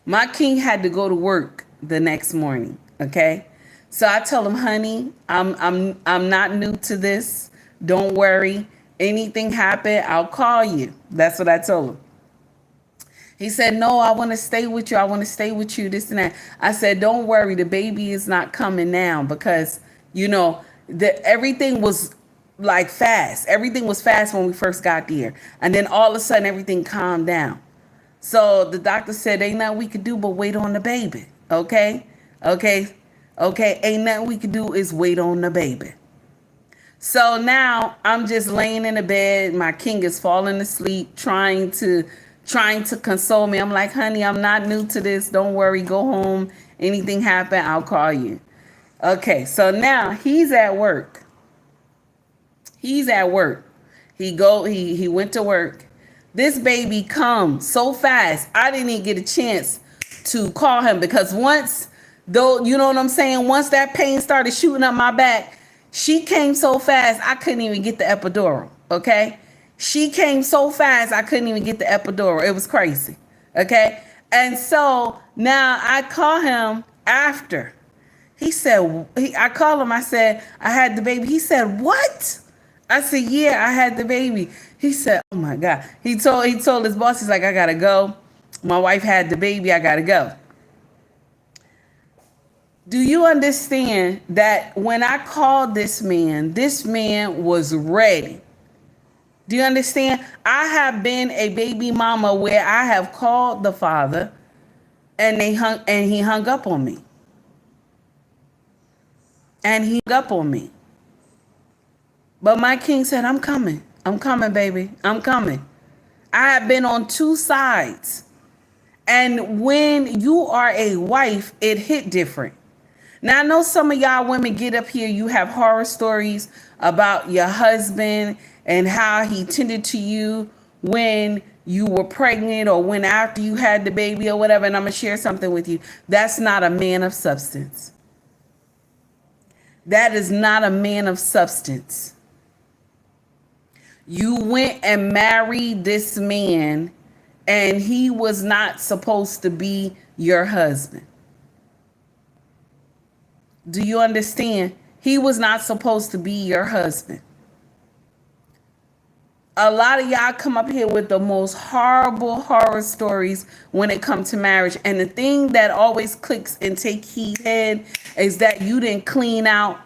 My king had to go to work the next morning, okay? So I told him, honey, I'm not new to this. Don't worry. Anything happen, I'll call you. That's what I told him. He said, no, I want to stay with you. I want to stay with you, this and that. I said, don't worry. The baby is not coming now because, you know, everything was like fast. Everything was fast when we first got there. And then all of a sudden, everything calmed down. So the doctor said, ain't nothing we could do but wait on the baby. Okay? Ain't nothing we could do is wait on the baby. So now I'm just laying in the bed. My king is falling asleep, trying to console me. I'm like, honey, I'm not new to this. Don't worry. Go home. Anything happen, I'll call you. Okay, so now he's at work. He went to work. This baby comes so fast. I didn't even get a chance to call him because once that pain started shooting up my back, she came so fast I couldn't even get the epidural. Okay? She came so fast I couldn't even get the epidural. It was crazy. Okay? And so now I call him after. He said, I called him. I said, I had the baby. He said, what? I said, yeah, I had the baby. He said, oh my God. He told his boss, he's like, I gotta go. My wife had the baby. I gotta go. Do you understand that when I called this man was ready? Do you understand? I have been a baby mama where I have called the father and he hung up on me. But my king said, I'm coming. I'm coming, baby. I'm coming. I have been on 2 sides. And when you are a wife, it hit different. Now, I know some of y'all women get up here, you have horror stories about your husband and how he tended to you when you were pregnant or when after you had the baby or whatever. And I'm going to share something with you. That's not a man of substance. That is not a man of substance. You went and married this man and he was not supposed to be your husband. Do you understand? He was not supposed to be your husband. A lot of y'all come up here with the most horrible horror stories when it comes to marriage. And the thing that always clicks in Take Heed head is that you didn't clean out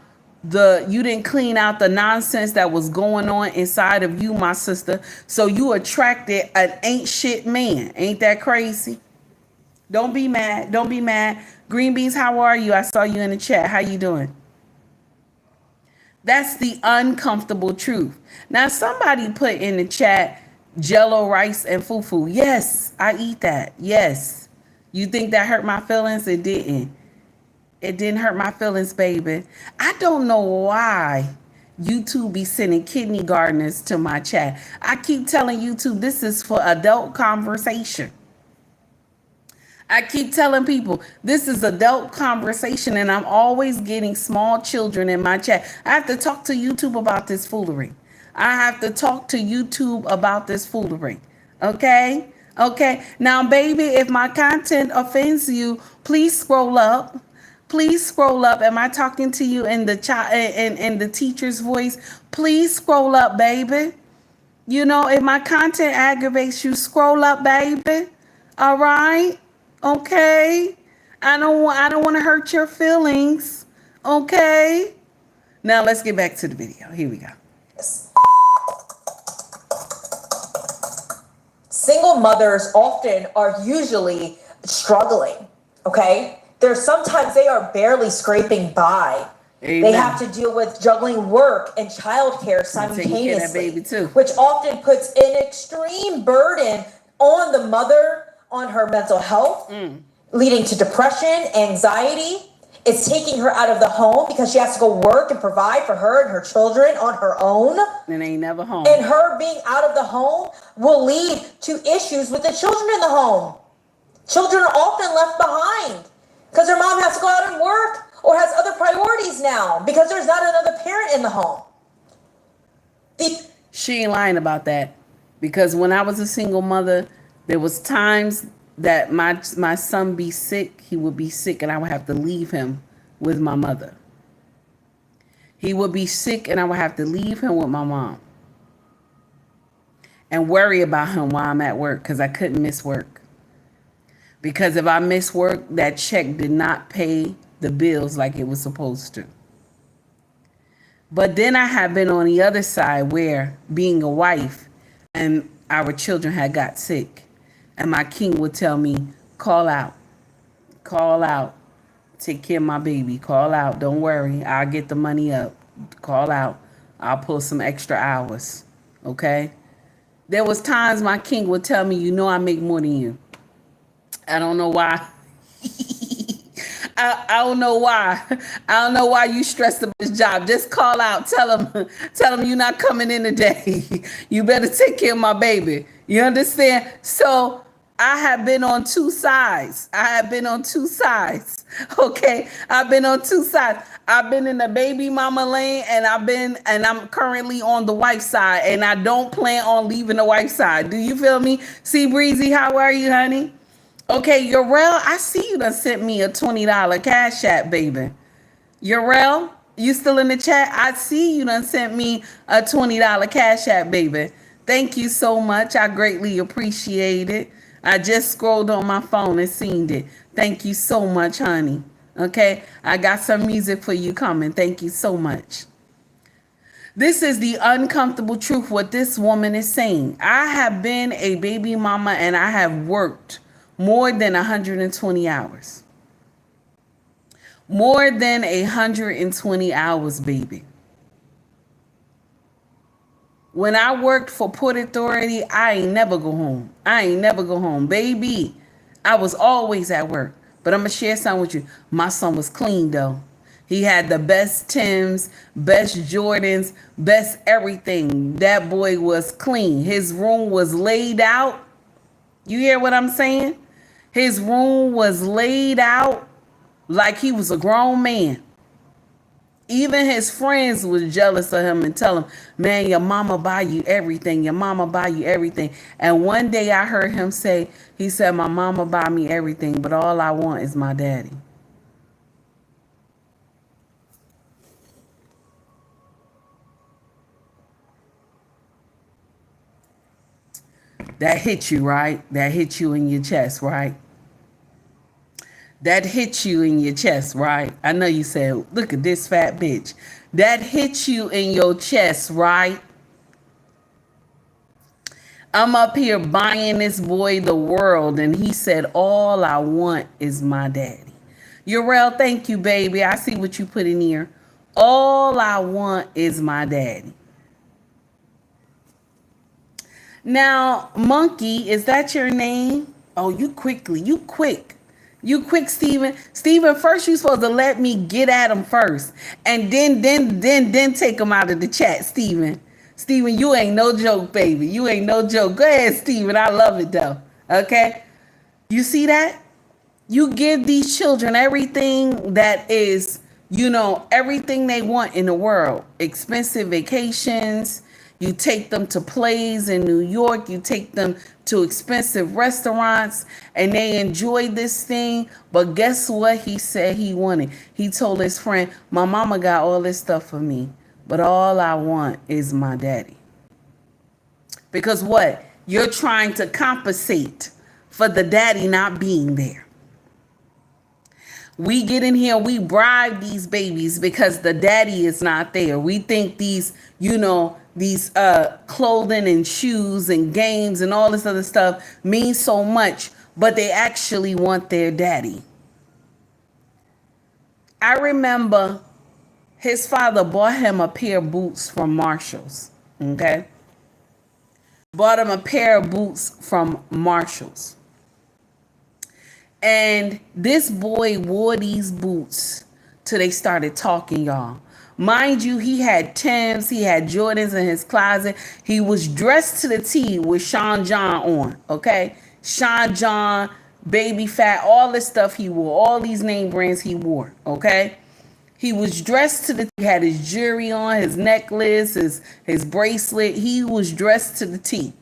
you didn't clean out the nonsense that was going on inside of you, my sister. So you attracted an ain't shit man. Ain't that crazy? Don't be mad. Don't be mad. Green Beans, how are you? I saw you in the chat. How you doing? That's the uncomfortable truth. Now, somebody put in the chat Jello, rice, and fufu. Yes, I eat that. Yes. You think that hurt my feelings? It didn't. It didn't hurt my feelings, baby. I don't know why YouTube be sending kidney gardeners to my chat. I keep telling YouTube this is for adult conversation. I keep telling people this is adult conversation, and I'm always getting small children in my chat. I have to talk to YouTube about this foolery. I have to talk to YouTube about this foolery. Okay? Okay. Now, baby, if my content offends you, please scroll up. Please scroll up. Am I talking to you in the in the teacher's voice? Please scroll up, baby. You know, if my content aggravates you, scroll up, baby. All right? Okay? I don't want to hurt your feelings. Okay? Now let's get back to the video. Here we go. Single mothers often are usually struggling, okay? Sometimes they are barely scraping by. Amen. They have to deal with juggling work and childcare simultaneously, baby too. Which often puts an extreme burden on the mother, on her mental health, leading to depression, anxiety. It's taking her out of the home because she has to go work and provide for her and her children on her own. And ain't never home. And her being out of the home will lead to issues with the children in the home. Children are often left behind because their mom has to go out and work or has other priorities now because there's not another parent in the home. She ain't lying about that, because when I was a single mother, there was times that my son be sick. He would be sick and I would have to leave him with my mother. He would be sick and I would have to leave him with my mom and worry about him while I'm at work, because I couldn't miss work. Because if I miss work, that check did not pay the bills like it was supposed to. But then I have been on the other side where being a wife and our children had got sick. And my king would tell me, call out, take care of my baby, call out, don't worry, I'll get the money up, call out, I'll pull some extra hours, okay? There was times my king would tell me, you know I make more than you. I don't know why. I don't know why. I don't know why you stressed about this job. Just call out, tell them you're not coming in today. You better take care of my baby. You understand? So I have been on two sides. Okay? I've been on two sides. I've been in the baby mama lane, and I'm currently on the wife side, and I don't plan on leaving the wife side. Do you feel me? See, Breezy, how are you, honey? Okay, Yarel, I see you done sent me a $20 Cash App, baby. Yarel, you still in the chat? I see you done sent me a $20 Cash App, baby. Thank you so much. I greatly appreciate it. I just scrolled on my phone and seen it. Thank you so much, honey. Okay, I got some music for you coming. Thank you so much. This is the uncomfortable truth, what this woman is saying. I have been a baby mama and I have worked more than 120 hours. More than 120 hours, baby. When I worked for Port Authority, I ain't never go home. Baby, I was always at work. But I'm going to share something with you. My son was clean, though. He had the best Timbs, best Jordans, best everything. That boy was clean. His room was laid out. You hear what I'm saying? His room was laid out like he was a grown man. Even his friends was jealous of him and tell him, man, your mama buy you everything. Your mama buy you everything. And one day I heard him say, he said, my mama buy me everything, but all I want is my daddy. That hit you, right? That hit you in your chest, right? That hit you in your chest, right? I know you said, look at this fat bitch. that hit you in your chest, right? I'm up here buying this boy the world, and he said, all I want is my daddy. Urel, thank you, baby. I see what you put in here. All I want is my daddy. Now, Monkey, is that your name? Oh, you quick. You quick, Steven. Steven, first you supposed to let me get at him first. And then take him out of the chat, Steven. Steven, you ain't no joke, baby. You ain't no joke. Go ahead, Steven. I love it, though. Okay? You see that? You give these children everything that is, everything they want in the world. Expensive vacations. You take them to plays in New York. You take them to expensive restaurants. And they enjoy this thing. But guess what he said he wanted? He told his friend, my mama got all this stuff for me. But all I want is my daddy. Because what? You're trying to compensate for the daddy not being there. We get in here, we bribe these babies because the daddy is not there. We think these, these clothing and shoes and games and all this other stuff mean so much, but they actually want their daddy. I remember his father bought him a pair of boots from Marshall's, okay? Bought him a pair of boots from Marshall's. And this boy wore these boots till they started talking, y'all. Mind you, he had Timbs, he had Jordans in his closet. He was dressed to the T with Sean John on, okay? Sean John, Baby Fat, all this stuff he wore. All these name brands he wore, okay? He was dressed to the T. He had his jewelry on, his necklace, his bracelet. He was dressed to the T,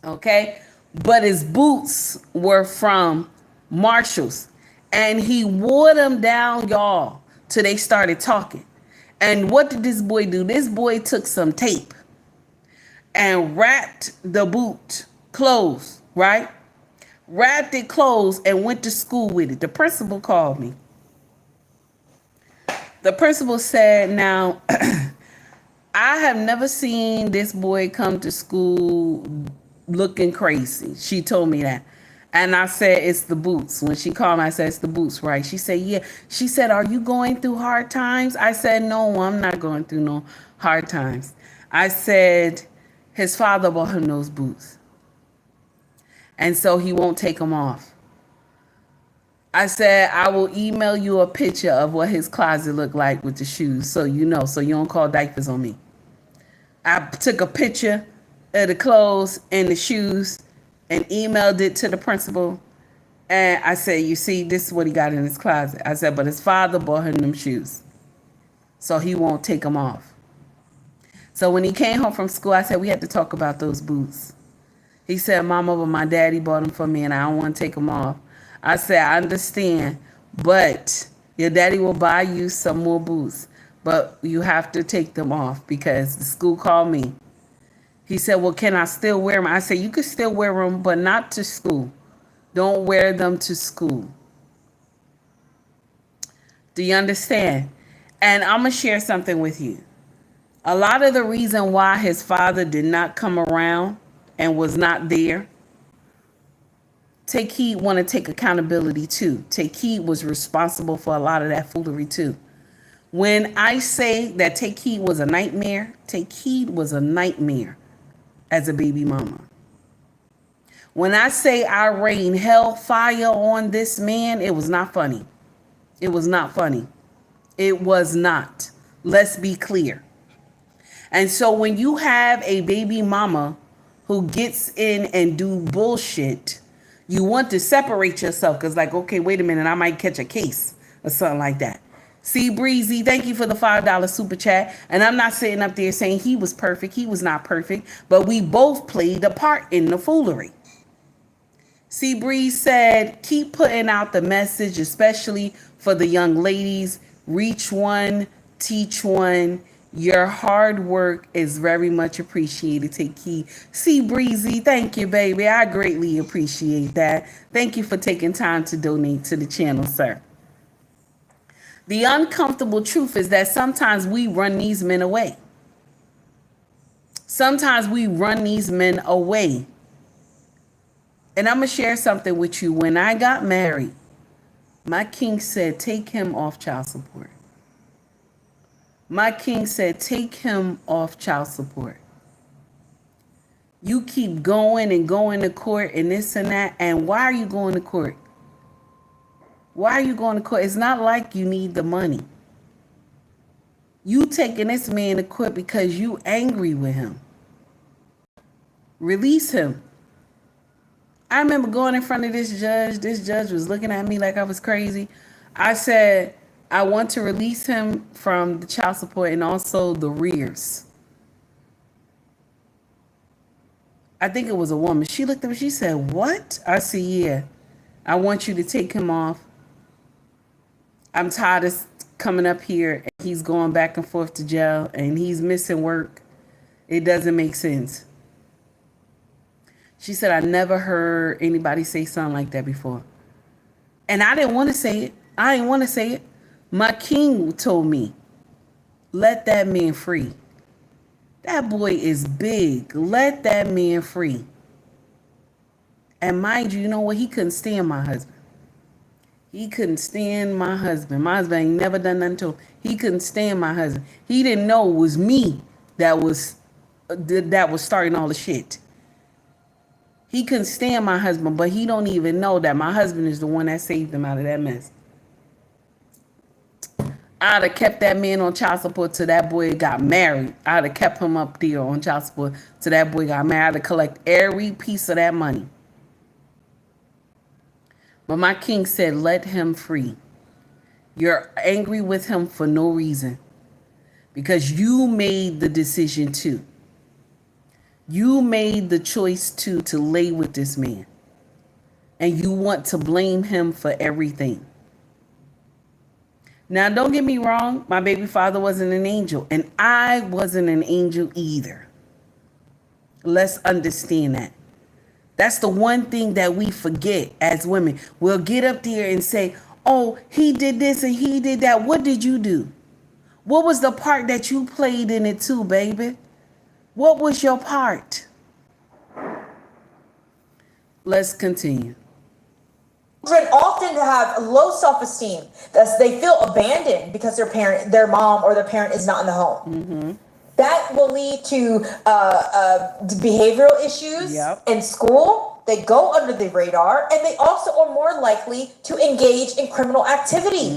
okay? But his boots were from Marshall's. And he wore them down, y'all, till they started talking. And what did this boy do? This boy took some tape and wrapped the boot closed, right? Wrapped it closed and went to school with it. The principal called me. The principal said, now, I have never seen this boy come to school looking crazy. She told me that. And I said, it's the boots. When she called me, I said, it's the boots, right? She said, yeah. She said, are you going through hard times? I said, no, I'm not going through no hard times. I said, his father bought him those boots. And so he won't take them off. I said, I will email you a picture of what his closet looked like with the shoes so you know, so you don't call diapers on me. I took a picture of the clothes and the shoes and emailed it to the principal. And I said, you see, this is what he got in his closet. I said, but his father bought him them shoes, so he won't take them off. So when he came home from school, I said, we had to talk about those boots. He said, Mama, but my daddy bought them for me and I don't want to take them off. I said, I understand, but your daddy will buy you some more boots, but you have to take them off because the school called me. He said, well, can I still wear them? I said, you can still wear them, but not to school. Don't wear them to school. Do you understand? And I'm going to share something with you. A lot of the reason why his father did not come around and was not there, Take Heed want to take accountability too. Take Heed was responsible for a lot of that foolery too. When I say that Take Heed was a nightmare, Take Heed was a nightmare as a baby mama. When I say I rained hellfire on this man, it was not funny. It was not funny. It was not. Let's be clear. And so when you have a baby mama who gets in and do bullshit, you want to separate yourself because like, okay, wait a minute, I might catch a case or something like that. See, Breezy, thank you for the $5 super chat. And I'm not sitting up there saying he was perfect. He was not perfect, but we both played a part in the foolery. See, Breeze said, keep putting out the message, especially for the young ladies. Reach one, teach one. Your hard work is very much appreciated. Take Heed. See, Breezy, thank you, baby. I greatly appreciate that. Thank you for taking time to donate to the channel, sir. The uncomfortable truth is that sometimes we run these men away. Sometimes we run these men away. And I'm going to share something with you. When I got married, my king said, take him off child support. My king said, take him off child support. You keep going and going to court and this and that. And why are you going to court? Why are you going to court? It's not like you need the money. You taking this man to court because you angry with him. Release him. I remember going in front of this judge. This judge was looking at me like I was crazy. I said, I want to release him from the child support and also the rears. I think it was a woman. She looked at me. She said, what? I said, yeah. I want you to take him off. I'm tired of coming up here and he's going back and forth to jail and he's missing work. It doesn't make sense. She said, I never heard anybody say something like that before. And I didn't want to say it. I didn't want to say it. My king told me, let that man free. That boy is big. Let that man free. And mind you, you know what? He couldn't stand my husband. He couldn't stand my husband. My husband ain't never done nothing to him. He couldn't stand my husband. He didn't know it was me that was starting all the shit. He couldn't stand my husband, but he don't even know that my husband is the one that saved him out of that mess. I'd have kept that man on child support till that boy got married. I'd have kept him up there on child support till that boy got married. I'd have collect every piece of that money. But my king said, let him free. You're angry with him for no reason. Because you made the decision to. You made the choice to lay with this man. And you want to blame him for everything. Now, don't get me wrong. My baby father wasn't an angel. And I wasn't an angel either. Let's understand that. That's the one thing that we forget as women. We'll get up there and say, oh, he did this and he did that. What did you do? What was the part that you played in it too, baby? What was your part? Let's continue. Children often have low self-esteem. Thus, they feel abandoned because their mom or their parent is not in the home. Mm-hmm. That will lead to behavioral issues in school. They go under the radar, and they also are more likely to engage in criminal activity.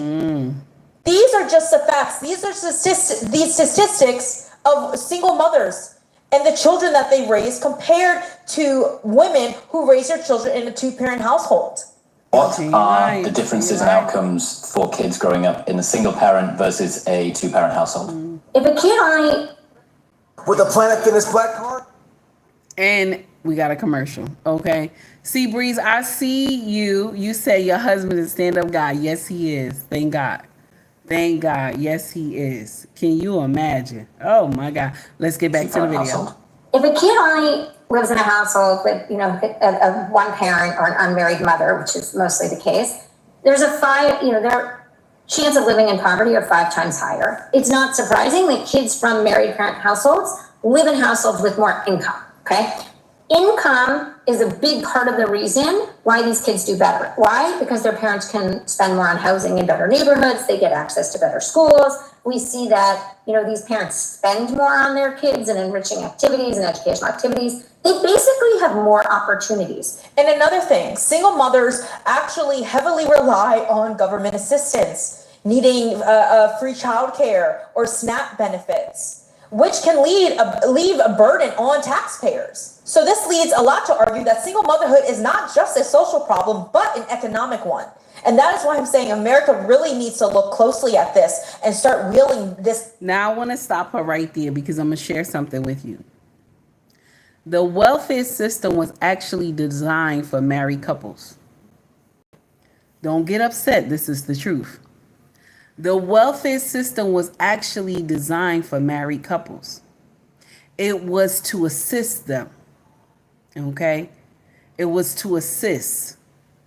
These are just the facts. These are statistics of single mothers and the children that they raise compared to women who raise their children in a two-parent household. What are the differences and outcomes for kids growing up in a single parent versus a two-parent household? If a kid with a Planet Fitness black card? And we got a commercial, okay? See, Breeze, I see you. You say your husband is a stand-up guy. Yes, he is. Thank God. Thank God. Yes, he is. Can you imagine? Oh, my God. Let's get back to the video. If a kid only lives in a household with, a one parent or an unmarried mother, which is mostly the case, there's their chance of living in poverty are 5 times higher. It's not surprising that kids from married parent households live in households with more income, okay? Income is a big part of the reason why these kids do better. Why? Because their parents can spend more on housing in better neighborhoods. They get access to better schools. We see that, these parents spend more on their kids and enriching activities and educational activities. They basically have more opportunities. And another thing, single mothers actually heavily rely on government assistance, needing free childcare or SNAP benefits, which can leave a burden on taxpayers. So this leads a lot to argue that single motherhood is not just a social problem, but an economic one. And that is why I'm saying America really needs to look closely at this and start reeling this. Now I want to stop her right there because I'm going to share something with you. The welfare system was actually designed for married couples. Don't get upset. This is the truth. The welfare system was actually designed for married couples. It was to assist them. Okay? It was to assist.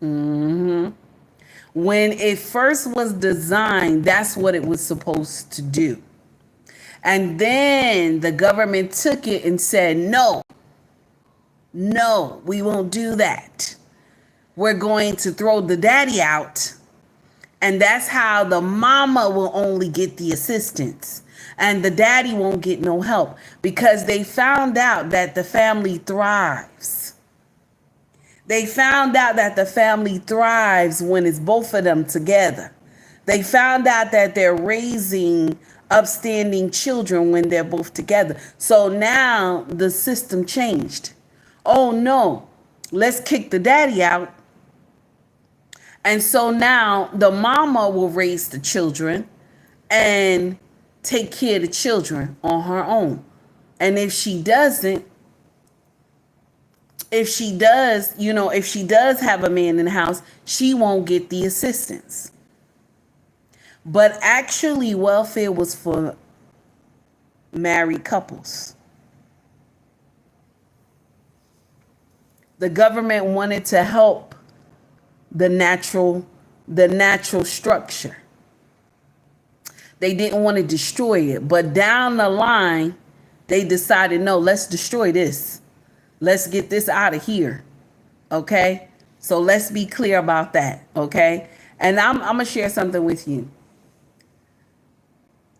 When When it first was designed, that's what it was supposed to do. And then the government took it and said, no, we won't do that. We're going to throw the daddy out. And that's how the mama will only get the assistance. And the daddy won't get no help, because they found out that the family thrives. They found out that the family thrives when it's both of them together. They found out that they're raising upstanding children when they're both together. So now the system changed. Oh no, let's kick the daddy out. And so now the mama will raise the children and take care of the children on her own. And if she doesn't, if she does have a man in the house, she won't get the assistance. But actually, welfare was for married couples. The government wanted to help the natural structure. They didn't want to destroy it. But down the line, they decided, no, let's destroy this. Let's get this out of here. Okay? So let's be clear about that. Okay? And I'm going to share something with you.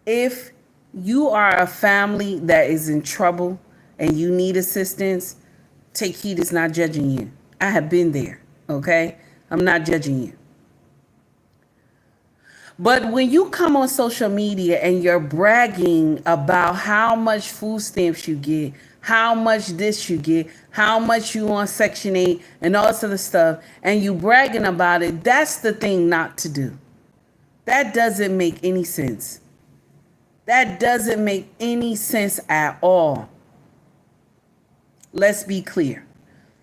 If you are a family that is in trouble and you need assistance, Take Heed is not judging you. I have been there. Okay? I'm not judging you. But when you come on social media and you're bragging about how much food stamps you get, how much this you get, how much you on Section 8 and all this other stuff, and you bragging about it, that's the thing not to do. That doesn't make any sense. That doesn't make any sense at all. Let's be clear.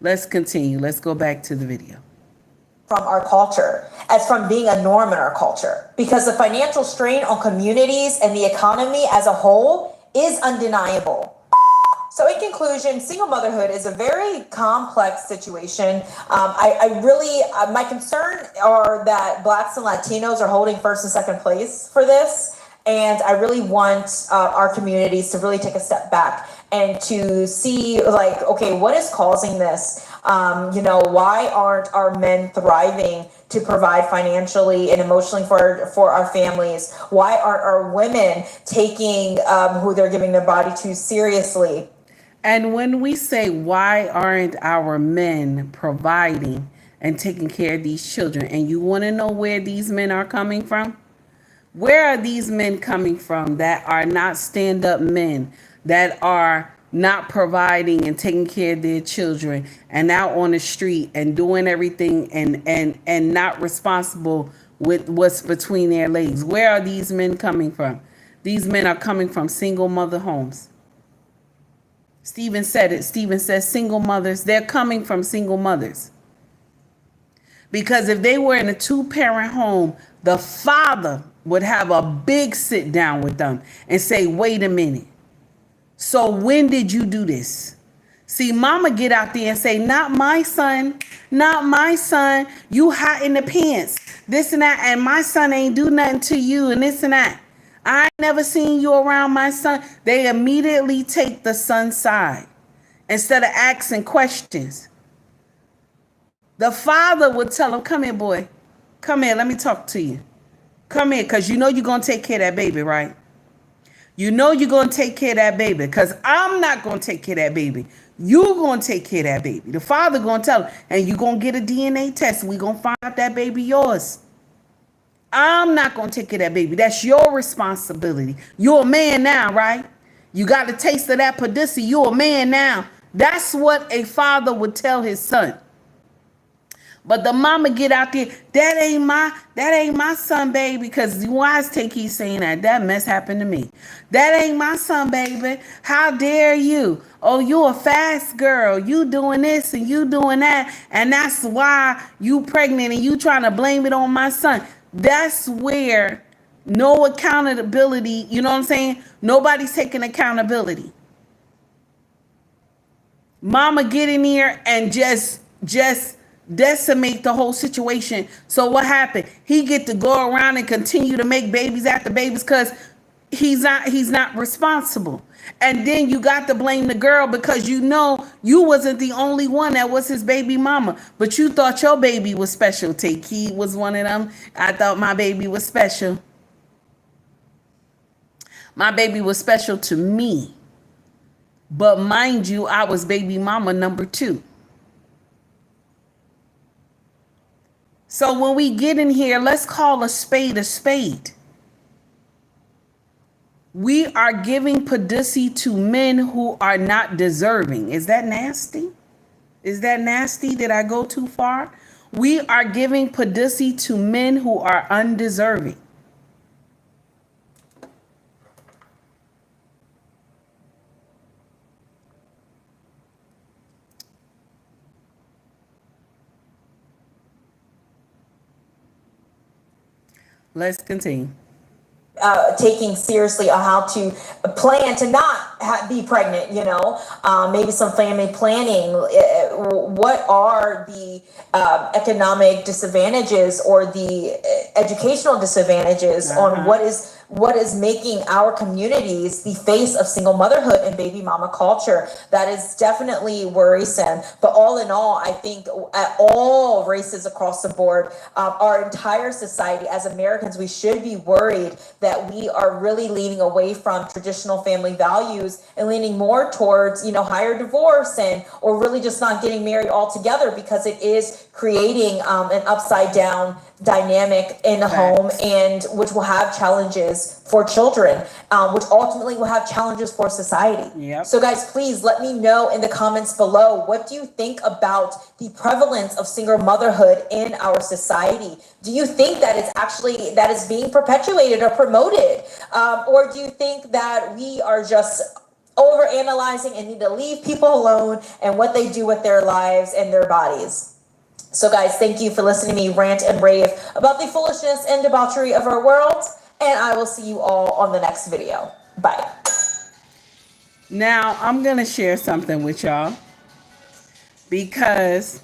Let's continue. Let's go back to the video. From our culture, as from being a norm in our culture, because the financial strain on communities and the economy as a whole is undeniable. So in conclusion, single motherhood is a very complex situation. My concern are that Blacks and Latinos are holding first and second place for this. And I really want our communities to really take a step back and to see, like, okay, what is causing this? Why aren't our men thriving to provide financially and emotionally for our families? Why aren't our women taking who they're giving their body to seriously? And when we say, why aren't our men providing and taking care of these children? And you want to know where these men are coming from? Where are these men coming from that are not stand-up men, that are not providing and taking care of their children and out on the street and doing everything and not responsible with what's between their legs? Where are these men coming from? These men are coming from single mother homes. Stephen said it. Stephen says single mothers. They're coming from single mothers. Because if they were in a two-parent home, the father would have a big sit down with them and say, wait a minute. So when did you do this? See, mama get out there and say, not my son, not my son. You hot in the pants, this and that. And my son ain't do nothing to you and this and that. I ain't never seen you around my son. They immediately take the son's side instead of asking questions. The father would tell him, come here, boy. Come here, let me talk to you. Come here, because you know you're going to take care of that baby, right? You know you're going to take care of that baby, because I'm not going to take care of that baby. You're going to take care of that baby. The father going to tell him, and you're going to get a DNA test, and we're going to find out that baby yours. I'm not going to take care of that baby. That's your responsibility. You're a man now, right? You got a taste of that pussy. You're a man now. That's what a father would tell his son. But the mama get out there, that ain't my son, baby. Because why is Take Heed saying that? That mess happened to me. That ain't my son, baby. How dare you? Oh, you a fast girl. You doing this and you doing that. And that's why you pregnant and you trying to blame it on my son. That's where no accountability, you know what I'm saying? Nobody's taking accountability. Mama get in here and just decimate the whole situation. So what happened? He get to go around and continue to make babies after babies because he's not responsible. And then you got to blame the girl because you know you wasn't the only one that was his baby mama, but you thought your baby was special. Takey was one of them. I thought my baby was special. My baby was special to me. But mind you, I was baby mama number 2. So when we get in here, let's call a spade a spade. We are giving pussy to men who are not deserving. Is that nasty? Is that nasty? Did I go too far? We are giving pussy to men who are undeserving. Let's continue. Taking seriously on how to plan to not be pregnant, maybe some family planning. What are the economic disadvantages or the educational disadvantages on what is making our communities the face of single motherhood and baby mama culture? That is definitely worrisome. But all in all, I think at all races across the board, our entire society as Americans, we should be worried that we are really leaning away from traditional family values and leaning more towards, higher divorce or really just not getting married altogether, because it is creating an upside down dynamic in the home, and which will have challenges for children, which ultimately will have challenges for society. Yep. So guys, please let me know in the comments below, what do you think about the prevalence of single motherhood in our society? Do you think that it's being perpetuated or promoted? Or do you think that we are just overanalyzing and need to leave people alone and what they do with their lives and their bodies? So guys, thank you for listening to me rant and rave about the foolishness and debauchery of our world. And I will see you all on the next video. Bye. Now, I'm going to share something with y'all, because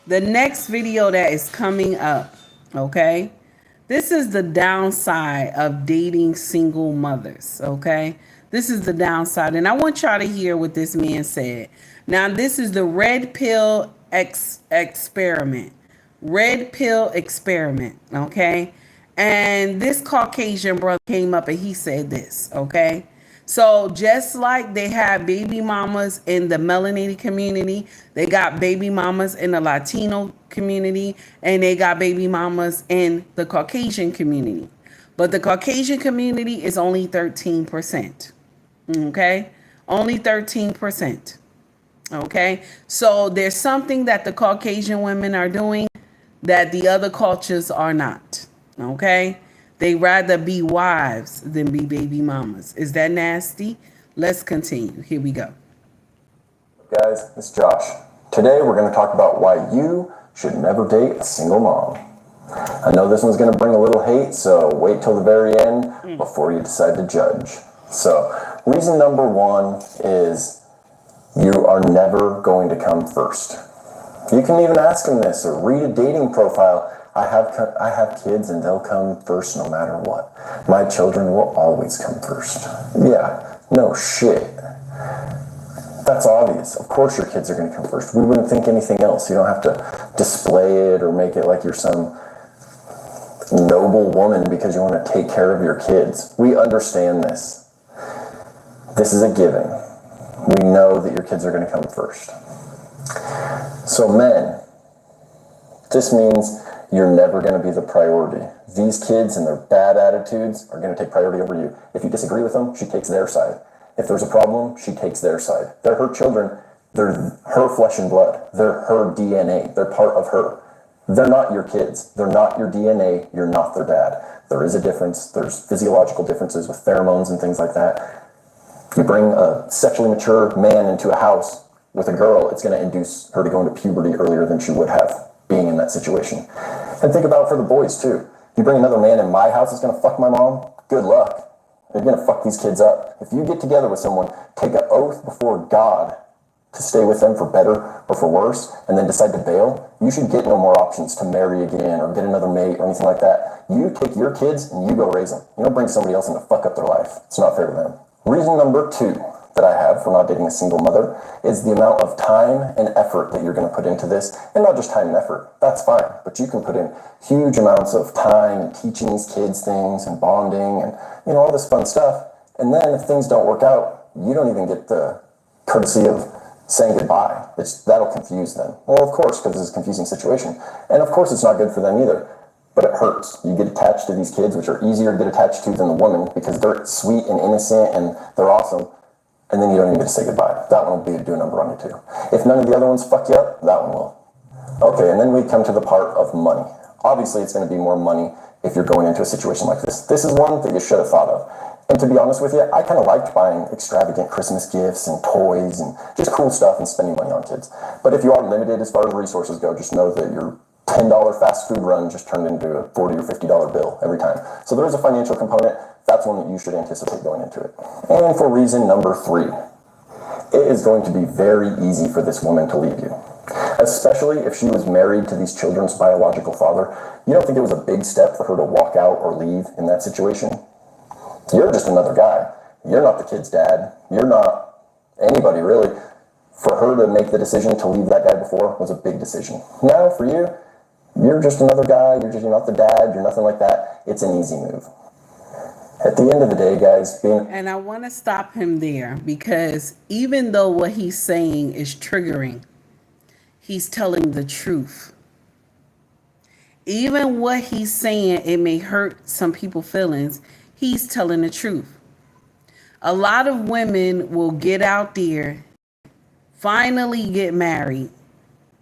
the next video that is coming up, okay, this is the downside of dating single mothers, okay? This is the downside. And I want y'all to hear what this man said. Now, this is the red pill experiment. Red pill experiment, okay? And this Caucasian brother came up and he said this, okay? So just like they have baby mamas in the melanated community, they got baby mamas in the Latino community, and they got baby mamas in the Caucasian community. But the Caucasian community is only 13%, okay? Only 13%. Okay, so there's something that the Caucasian women are doing that the other cultures are not. Okay, they rather be wives than be baby mamas. Is that nasty? Let's continue. Here we go. Guys, it's Josh. Today we're going to talk about why you should never date a single mom. I know this one's going to bring a little hate, so wait till the very end before you decide to judge. So, reason number 1 is you are never going to come first. You can even ask them this or read a dating profile. I have kids and they'll come first no matter what. My children will always come first. Yeah, no shit. That's obvious. Of course your kids are going to come first. We wouldn't think anything else. You don't have to display it or make it like you're some noble woman because you want to take care of your kids. We understand this. This is a given. We know that your kids are going to come first. So men, this means you're never going to be the priority. These kids and their bad attitudes are going to take priority over you. If you disagree with them, she takes their side. If there's a problem, she takes their side. They're her children. They're her flesh and blood. They're her DNA. They're part of her. They're not your kids. They're not your DNA. You're not their dad. There is a difference. There's physiological differences with pheromones and things like that. You bring a sexually mature man into a house with a girl, it's going to induce her to go into puberty earlier than she would have being in that situation. And think about it for the boys too. You bring another man in my house that's going to fuck my mom, good luck. You're going to fuck these kids up. If you get together with someone, take an oath before God to stay with them for better or for worse, and then decide to bail, you should get no more options to marry again or get another mate or anything like that. You take your kids and you go raise them. You don't bring somebody else in to fuck up their life. It's not fair to them. Reason number 2 that I have for not dating a single mother is the amount of time and effort that you're going to put into this. And not just time and effort, that's fine, but you can put in huge amounts of time in teaching these kids things and bonding and all this fun stuff. And then if things don't work out, you don't even get the courtesy of saying goodbye. That'll confuse them. Well, of course, because it's a confusing situation. And of course it's not good for them either. But it hurts. You get attached to these kids, which are easier to get attached to than the woman because they're sweet and innocent and they're awesome. And then you don't even get to say goodbye. That one will be a do number on you too. If none of the other ones fuck you up, that one will. Okay, and then we come to the part of money. Obviously, it's going to be more money if you're going into a situation like this. This is one that you should have thought of. And to be honest with you, I kind of liked buying extravagant Christmas gifts and toys and just cool stuff and spending money on kids. But if you are limited as far as resources go, just know that your $10 fast food run just turned into a $40 or $50 bill every time. So there is a financial component. That's one that you should anticipate going into it. And for reason number 3, it is going to be very easy for this woman to leave you. Especially if she was married to these children's biological father. You don't think it was a big step for her to walk out or leave in that situation? You're just another guy. You're not the kid's dad. You're not anybody really. For her to make the decision to leave that guy before was a big decision. Now for you, you're just another guy. You're not the dad. You're nothing like that. It's an easy move. At the end of the day, guys, and I want to stop him there because even though what he's saying is triggering, he's telling the truth. Even what he's saying, it may hurt some people's feelings. He's telling the truth. A lot of women will get out there, finally get married,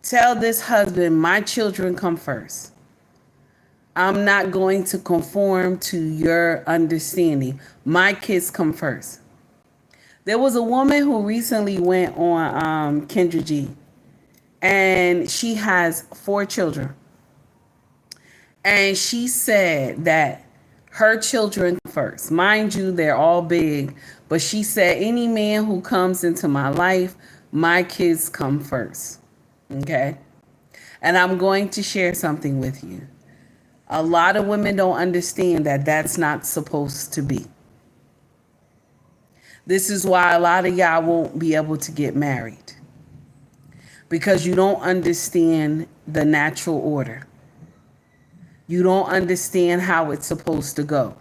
tell this husband, my children come first. I'm not going to conform to your understanding. My kids come first. There was a woman who recently went on Kendra G, and she has 4 children. And she said that her children first. Mind you, they're all big, but she said any man who comes into my life, my kids come first. Okay? And I'm going to share something with you. A lot of women don't understand that that's not supposed to be. This is why a lot of y'all won't be able to get married. Because you don't understand the natural order. You don't understand how it's supposed to go.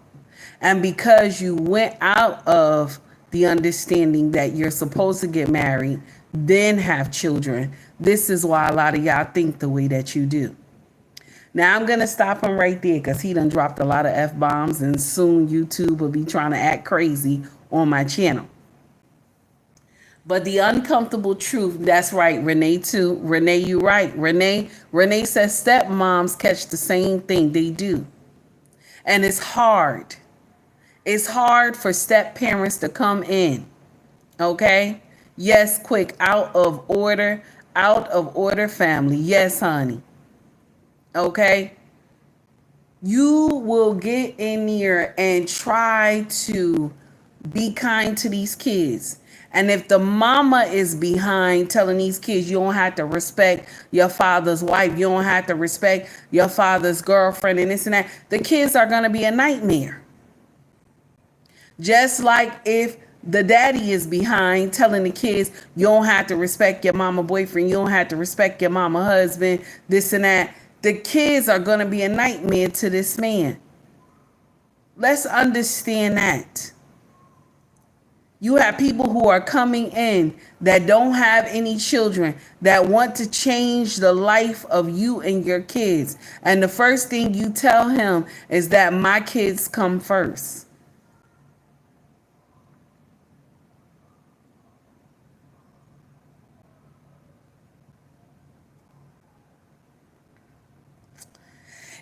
And because you went out of the understanding that you're supposed to get married, then have children, this is why a lot of y'all think the way that you do. Now, I'm going to stop him right there because he done dropped a lot of F-bombs and soon YouTube will be trying to act crazy on my channel. But the uncomfortable truth, that's right, Renee too. Renee, you right. Renee says stepmoms catch the same thing they do. And it's hard. It's hard for step parents to come in. Okay? Yes, quick, out of order family. Yes, honey. Okay? You will get in here and try to be kind to these kids. And if the mama is behind telling these kids you don't have to respect your father's wife, you don't have to respect your father's girlfriend and this and that, the kids are going to be a nightmare. Just like if the daddy is behind telling the kids you don't have to respect your mama boyfriend, you don't have to respect your mama husband, this and that, the kids are going to be a nightmare to this man. Let's understand that. You have people who are coming in that don't have any children that want to change the life of you and your kids. And the first thing you tell him is that my kids come first.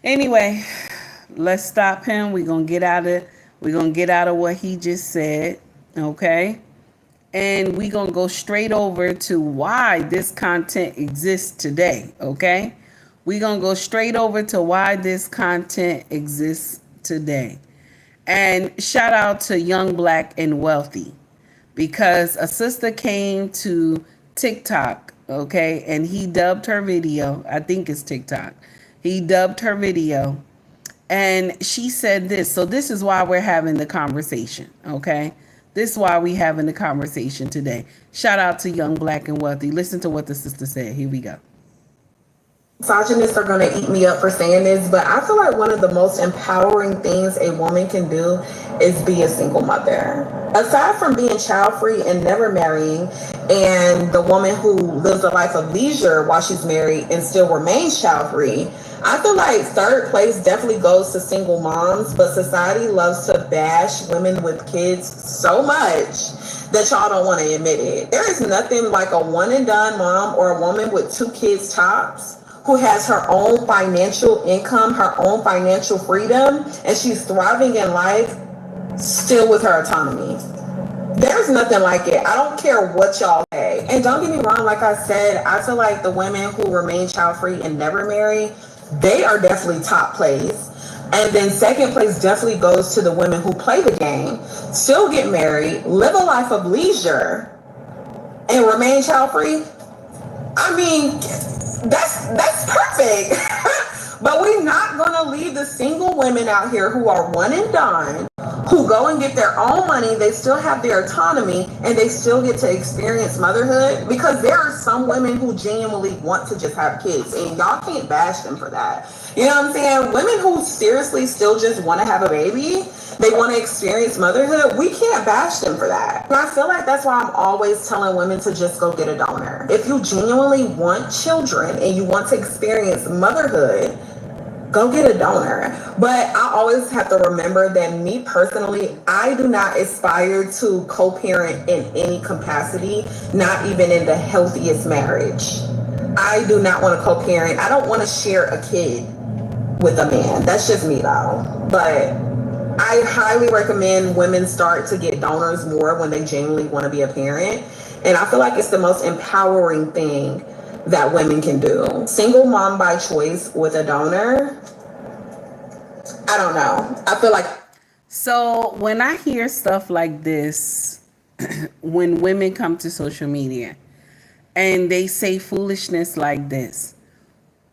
Anyway, let's stop him. We're going to get out of what he just said. Okay, and we're gonna go straight over to why this content exists today. Okay, we're gonna go straight over to why this content exists today. And shout out to Young Black and Wealthy, because a sister came to TikTok, okay? And he dubbed her video. I think it's TikTok. He dubbed her video. And she said this. So this is why we're having the conversation, okay? This is why we having the conversation today. Shout out to Young, Black, and Wealthy. Listen to what the sister said. Here we go. Misogynists are going to eat me up for saying this, but I feel like one of the most empowering things a woman can do is be a single mother. Aside from being child-free and never marrying, and the woman who lives a life of leisure while she's married and still remains child-free, I feel like third place definitely goes to single moms, but society loves to bash women with kids so much that y'all don't want to admit it. There is nothing like a one and done mom or a woman with 2 kids tops who has her own financial income, her own financial freedom, and she's thriving in life still with her autonomy. There's nothing like it. I don't care what y'all say. And don't get me wrong, like I said, I feel like the women who remain child-free and never marry, they are definitely top place. And then second place definitely goes to the women who play the game, still get married, live a life of leisure, and remain child-free. I mean, that's perfect. But we're not gonna leave the single women out here who are one and done, who go and get their own money, they still have their autonomy, and they still get to experience motherhood, because there are some women who genuinely want to just have kids, and y'all can't bash them for that. You know what I'm saying? Women who seriously still just want to have a baby, they want to experience motherhood, we can't bash them for that. And I feel like that's why I'm always telling women to just go get a donor. If you genuinely want children and you want to experience motherhood, go get a donor. But I always have to remember that me personally, I do not aspire to co-parent in any capacity, not even in the healthiest marriage. I do not want to co-parent. I don't want to share a kid with a man. That's just me though. But I highly recommend women start to get donors more when they genuinely want to be a parent. And I feel like it's the most empowering thing that women can do. Single mom by choice with a donor, I don't know. I feel like... So when I hear stuff like this, when women come to social media and they say foolishness like this,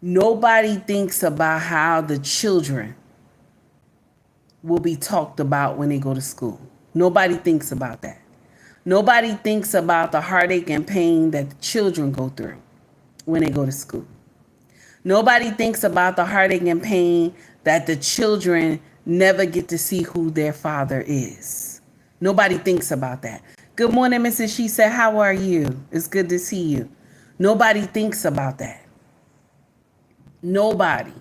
nobody thinks about how the children will be talked about when they go to school. Nobody thinks about that. Nobody thinks about the heartache and pain that the children go through when they go to school. Nobody thinks about the heartache and pain that the children never get to see who their father is. Nobody thinks about that. Good morning, Mrs. She said, how are you? It's good to see you. Nobody thinks about that. Nobody.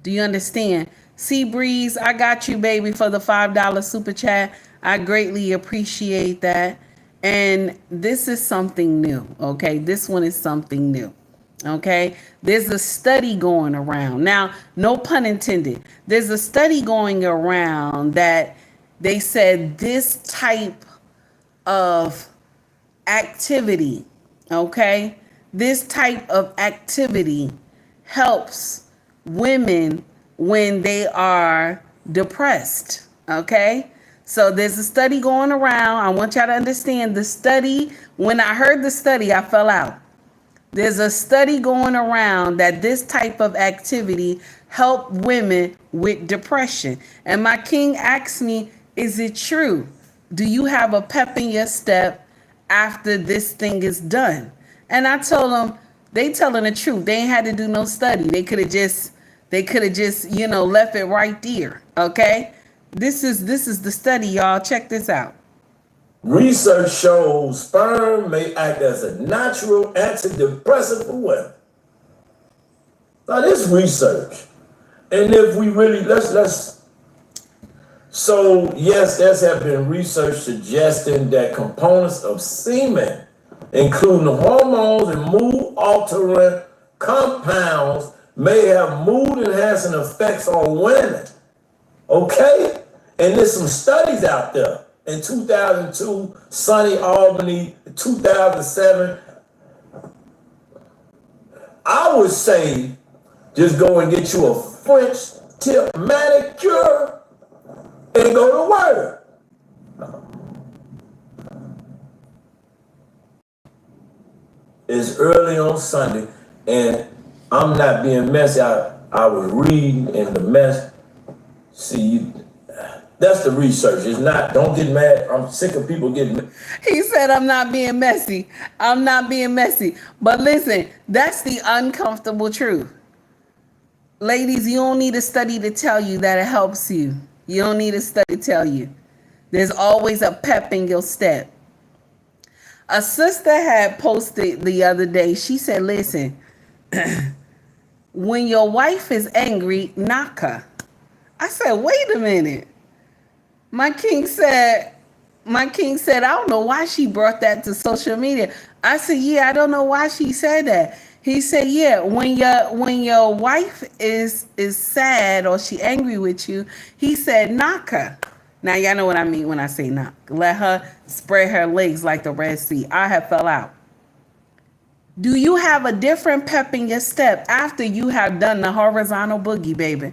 Do you understand? Sea Breeze, I got you, baby, for the $5 super chat. I greatly appreciate that. And this is something new, okay? This one is something new, okay? There's a study going around. Now, no pun intended. There's a study going around that they said this type of activity, okay? This type of activity helps women when they are depressed, okay? So there's a study going around. I want y'all to understand the study. When I heard the study, I fell out. There's a study going around that this type of activity help women with depression. And my king asked me, is it true? Do you have a pep in your step after this thing is done? And I told them, they telling the truth. They ain't had to do no study. They could have just, you know, left it right there. Okay. This is the study, y'all. Check this out. Research shows sperm may act as a natural antidepressant for women. Now this research, and if we really, so yes, there's have been research suggesting that components of semen, including hormones and mood altering compounds, may have mood enhancing effects on women. Okay? And there's some studies out there. In 2002, Sunny Albany, 2007. I would say just go and get you a French tip manicure and go to work. It's early on Sunday, and I'm not being messy. I was reading in the mess. See, that's the research. It's not, don't get mad. I'm sick of people getting mad. He said, I'm not being messy. I'm not being messy. But listen, that's the uncomfortable truth. Ladies, you don't need a study to tell you that it helps you. You don't need a study to tell you. There's always a pep in your step. A sister had posted the other day, she said, listen, when your wife is angry, knock her. I said, wait a minute. My king said, I don't know why she brought that to social media. I said, yeah, I don't know why she said that. He said, yeah, when your wife is sad or she angry with you, he said, knock her. Now, y'all know what I mean when I say knock. Let her spread her legs like the Red Sea. I have fell out. Do you have a different pep in your step after you have done the horizontal boogie, baby?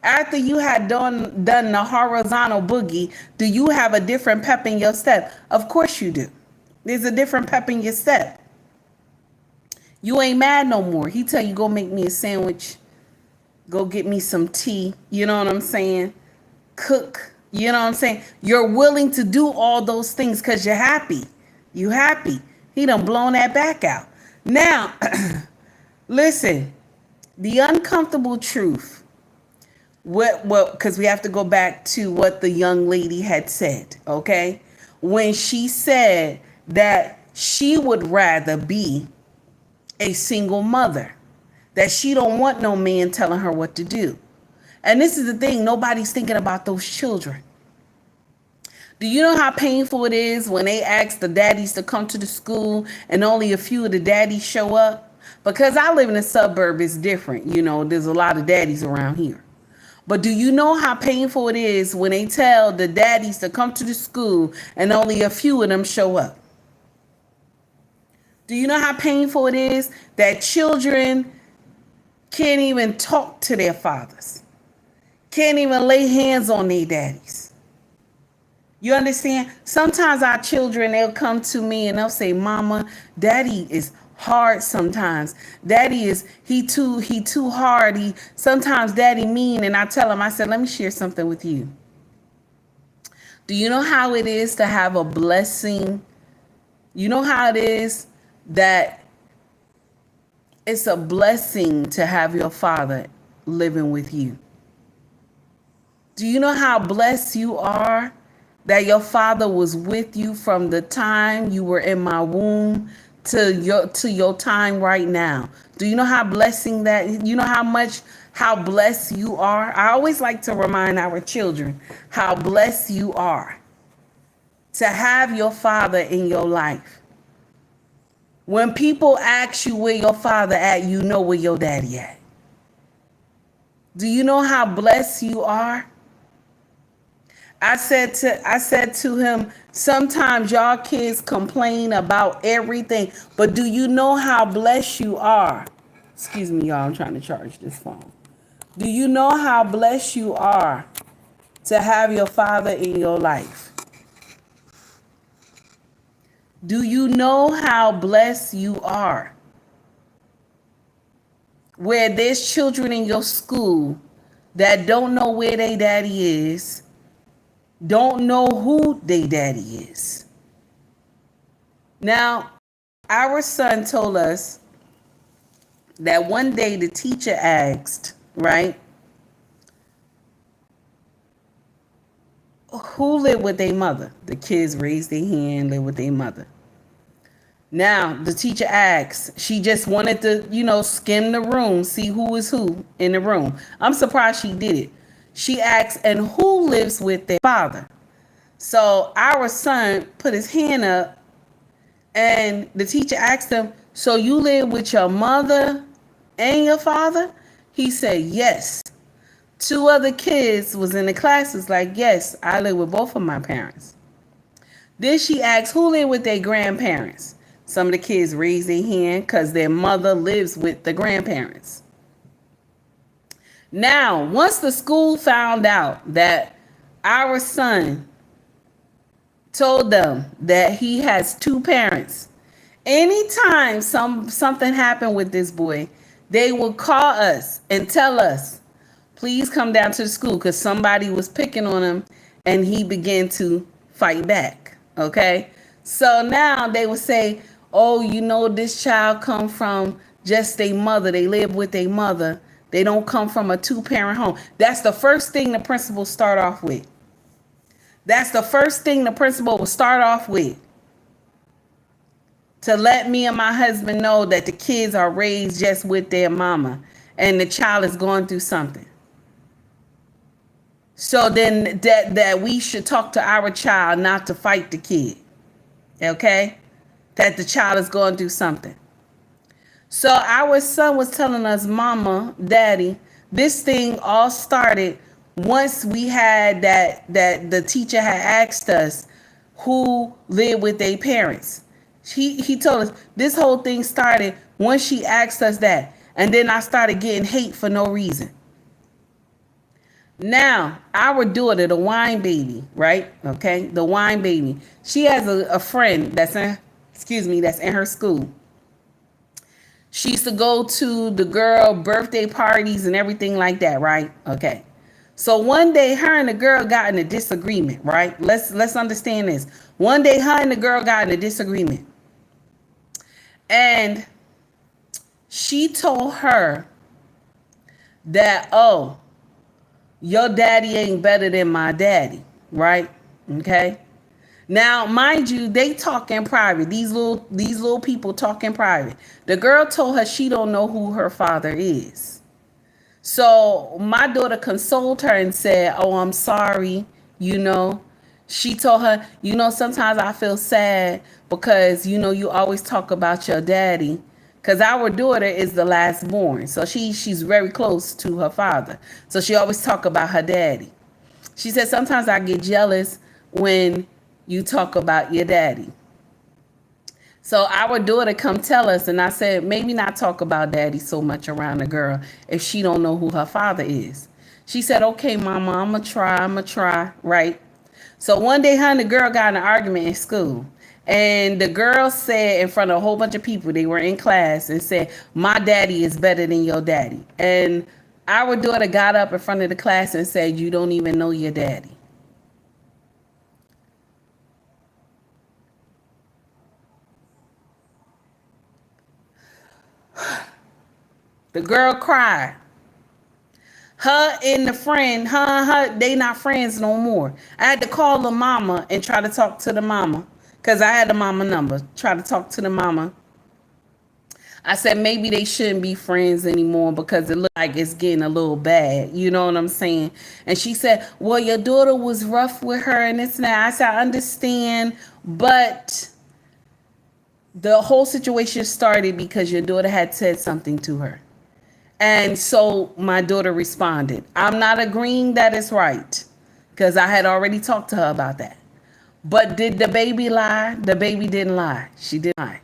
After you had done the horizontal boogie, do you have a different pep in your step? Of course you do. There's a different pep in your step. You ain't mad no more. He tell you, go make me a sandwich. Go get me some tea. You know what I'm saying? Cook. You know what I'm saying? You're willing to do all those things because you're happy. You happy. He done blown that back out. Now, listen, the uncomfortable truth. Because we have to go back to what the young lady had said, okay? When she said that she would rather be a single mother, that she don't want no man telling her what to do. And this is the thing, nobody's thinking about those children. Do you know how painful it is when they ask the daddies to come to the school and only a few of the daddies show up? Because I live in a suburb, it's different. You know, there's a lot of daddies around here. But do you know how painful it is when they tell the daddies to come to the school and only a few of them show up? Do you know how painful it is that children can't even talk to their fathers? Can't even lay hands on their daddies. You understand? Sometimes our children, they'll come to me and they'll say, Mama, Daddy is hard sometimes. Daddy is, he too hard. Sometimes Daddy mean. And I tell him, I said, let me share something with you. Do you know how it is to have a blessing? You know how it is that it's a blessing to have your father living with you? Do you know how blessed you are that your father was with you from the time you were in my womb to your time right now? Do you know how blessing that, you know how blessed you are? I always like to remind our children how blessed you are to have your father in your life. When people ask you where your father at, you know where your daddy at. Do you know how blessed you are? I said to him, sometimes y'all kids complain about everything, but do you know how blessed you are? Excuse me, y'all, I'm trying to charge this phone. Do you know how blessed you are to have your father in your life? Do you know how blessed you are? Where there's children in your school that don't know where their daddy is, don't know who their daddy is. Now, our son told us that one day the teacher asked, right, who lived with their mother? The kids raised their hand, lived with their mother. Now, the teacher asked, she just wanted to, skim the room, see who is who in the room. I'm surprised she did it. She asked, and who lives with their father? So our son put his hand up and the teacher asked him, so you live with your mother and your father? He said, yes. Two other kids was in the class, was like, yes, I live with both of my parents. Then she asked, who live with their grandparents? Some of the kids raised their hand because their mother lives with the grandparents. Now, once the school found out that our son told them that he has two parents Anytime something happened with this boy, they would call us and tell us, please come down to the school because somebody was picking on him and he began to fight back. Okay. So now they would say, oh, you know, this child come from just a mother. They live with a mother. They don't come from a 2-parent home. That's the first thing the principal start off with. That's the first thing the principal will start off with. To let me and my husband know that the kids are raised just with their mama and the child is going through something. So then that we should talk to our child not to fight the kid. Okay? That the child is going through something. So our son was telling us, Mama, Daddy, this thing all started once we had that the teacher had asked us who lived with their parents. He told us this whole thing started once she asked us that. And then I started getting hate for no reason. Now, our daughter, the wine baby, right? Okay, the wine baby. She has a friend that's in her school. She used to go to the girl birthday parties and everything like that, right? Okay. So one day her and the girl got in a disagreement, right? Let's understand this. One day her and the girl got in a disagreement. And she told her that, oh, your daddy ain't better than my daddy, right? Okay. Now, mind you, they talk in private. These little people talk in private. The girl told her she don't know who her father is. So my daughter consoled her and said, oh, I'm sorry, you know. She told her, you know, sometimes I feel sad because, you know, you always talk about your daddy. Because our daughter is the last born. So she's very close to her father. So she always talk about her daddy. She said, sometimes I get jealous when you talk about your daddy. So our daughter come tell us, and I said, maybe not talk about daddy so much around the girl if she don't know who her father is. She said, okay, Mama, I'm going to try, right? So one day her and the girl got in an argument in school. And the girl said in front of a whole bunch of people, they were in class, and said, my daddy is better than your daddy. And our daughter got up in front of the class and said, you don't even know your daddy. The girl cried. Her and the friend, her, they not friends no more. I had to call the mama and try to talk to the mama because I had the mama number. Try to talk to the mama. I said maybe they shouldn't be friends anymore because it looked like it's getting a little bad. You know what I'm saying? And she said, well, your daughter was rough with her and this and that. I said, I understand, but the whole situation started because your daughter had said something to her. And so my daughter responded. I'm not agreeing that it's right because I had already talked to her about that. But did the baby lie? The baby didn't lie. She didn't lie.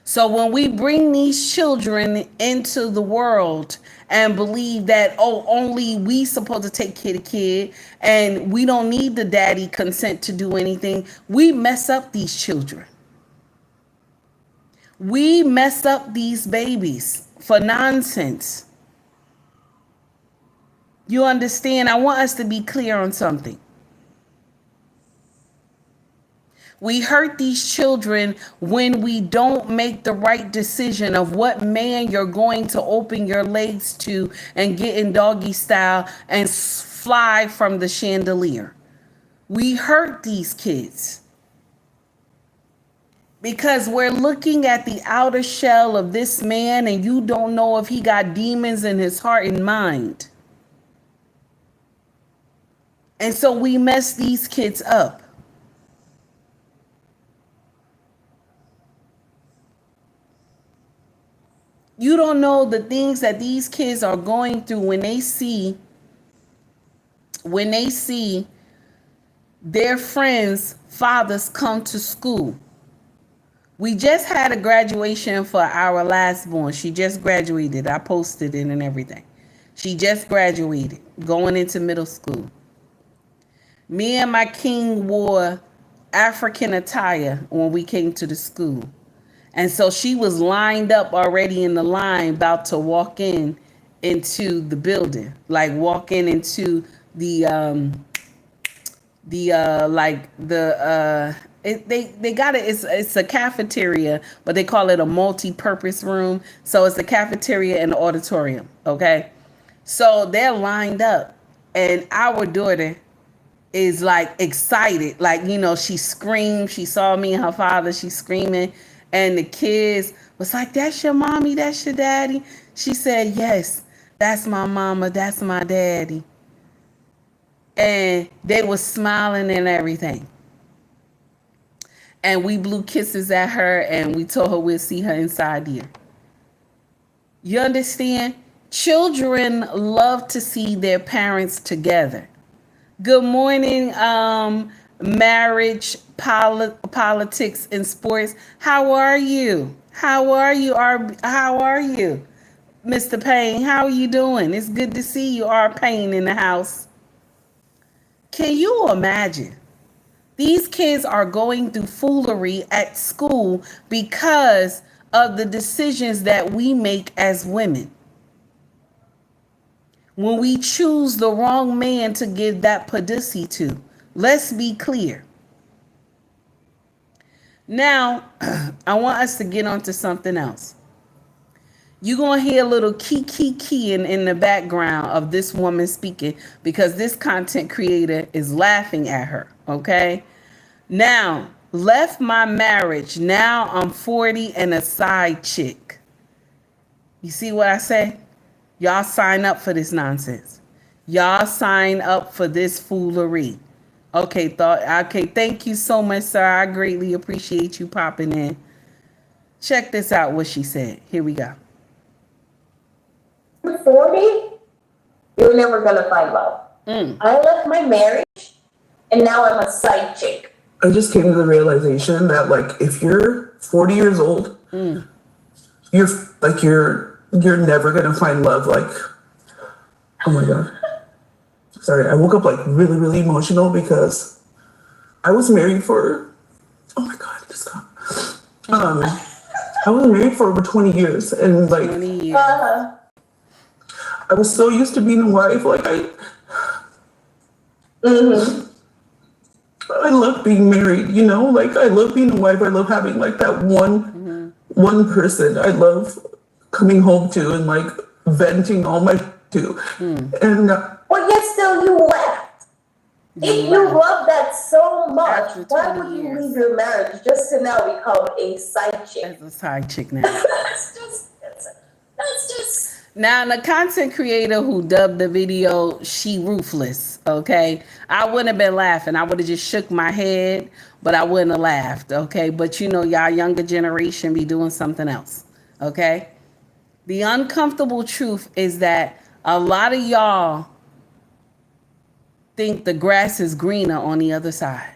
So when we bring these children into the world and believe that, oh, only we supposed to take care of the kid and we don't need the daddy consent to do anything, we mess up these children. We mess up these babies for nonsense. You understand? I want us to be clear on something. We hurt these children when we don't make the right decision of what man you're going to open your legs to and get in doggy style and fly from the chandelier. We hurt these kids because we're looking at the outer shell of this man and you don't know if he got demons in his heart and mind. And so we mess these kids up. You don't know the things that these kids are going through when they see their friends' fathers come to school. We just had a graduation for our last born. She just graduated. I posted it and everything. She just graduated, going into middle school. Me and my king wore African attire when we came to the school. And so she was lined up already in the line about to walk in into the building, like walk in into the they got it, it's a cafeteria, but they call it a multi-purpose room. So it's the cafeteria and the auditorium, okay? So they're lined up, and our daughter is like excited, like, you know, she screamed, she saw me and her father, she's screaming, and the kids was like, that's your mommy, that's your daddy. She said, yes, that's my mama, that's my daddy. And they were smiling and everything. And we blew kisses at her, and we told her we'll see her inside here. You understand? Children love to see their parents together. Good morning, marriage, politics, and sports. How are you? How are you, how are you, Mr. Payne? How are you doing? It's good to see you, R. Payne, in the house. Can you imagine? These kids are going through foolery at school because of the decisions that we make as women. When we choose the wrong man to give that pussy to. Let's be clear. Now, I want us to get on to something else. You're going to hear a little key in the background of this woman speaking, because this content creator is laughing at her, okay? Now, left my marriage. Now I'm 40 and a side chick. You see what I say? Y'all sign up for this nonsense. Y'all sign up for this foolery. Okay, thank you so much, sir. I greatly appreciate you popping in. Check this out, what she said. Here we go. 40, you're never gonna find love. I left my marriage, and now I'm a side chick. I just came to the realization that, like, if you're 40 years old, you're never gonna find love. Like, oh my God. Sorry, I woke up like really, really emotional because I was married for, oh my God, just I was married for over 20 years, and like, 20 years. I was so used to being a wife. Like, I love being married, you know, like, I love being a wife. I love having like that one person I love coming home to and like venting all my to. And but yet still you left. If you love that so much, why would you leave your marriage just to now become a side chick? As a side chick now. that's just. Now, the content creator who dubbed the video, she ruthless, okay? I wouldn't have been laughing. I would have just shook my head, but I wouldn't have laughed, okay? But you know, y'all younger generation be doing something else, okay? The uncomfortable truth is that a lot of y'all think the grass is greener on the other side.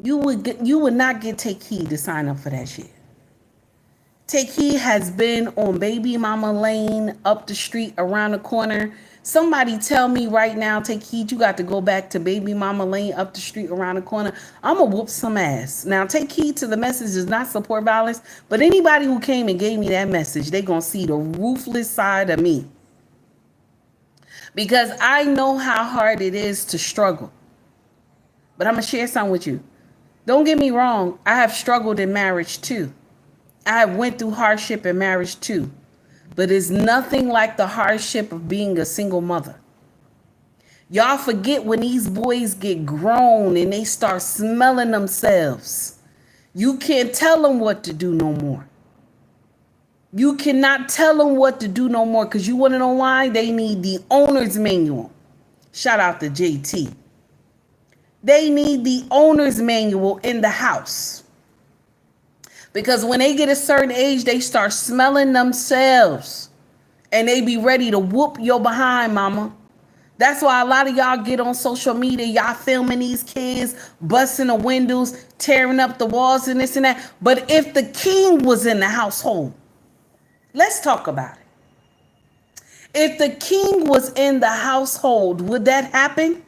You would not get Take Heed to sign up for that shit. Take Heed has been on Baby Mama Lane, up the street, around the corner. Somebody tell me right now, Take Heed, you got to go back to Baby Mama Lane, up the street, around the corner. I'm going to whoop some ass. Now, Take Heed to the message does not support violence, but anybody who came and gave me that message, they going to see the ruthless side of me. Because I know how hard it is to struggle. But I'm going to share something with you. Don't get me wrong. I have struggled in marriage too. I went through hardship in marriage too, but it's nothing like the hardship of being a single mother. Y'all forget when these boys get grown and they start smelling themselves. You can't tell them what to do no more. You cannot tell them what to do no more, because you want to know why? They need the owner's manual. Shout out to JT. They need the owner's manual in the house. Because when they get a certain age, they start smelling themselves. And they be ready to whoop your behind, mama. That's why a lot of y'all get on social media. Y'all filming these kids, busting the windows, tearing up the walls and this and that. But if the king was in the household, let's talk about it. If the king was in the household, would that happen?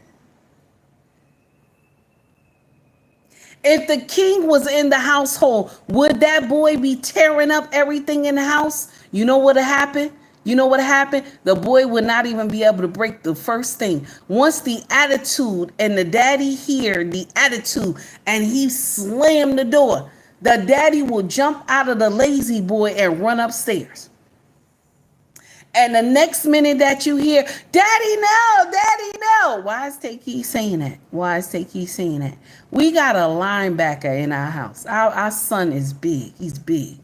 If the king was in the household, would that boy be tearing up everything in the house? You know what happened? You know what happened? The boy would not even be able to break the first thing. Once the attitude and the daddy hear the attitude and he slammed the door, the daddy will jump out of the lazy boy and run upstairs. And the next minute that you hear, Daddy, no, Daddy, no. Why is Takey saying that? Why is Takey saying that? We got a linebacker in our house. Our son is big. He's big.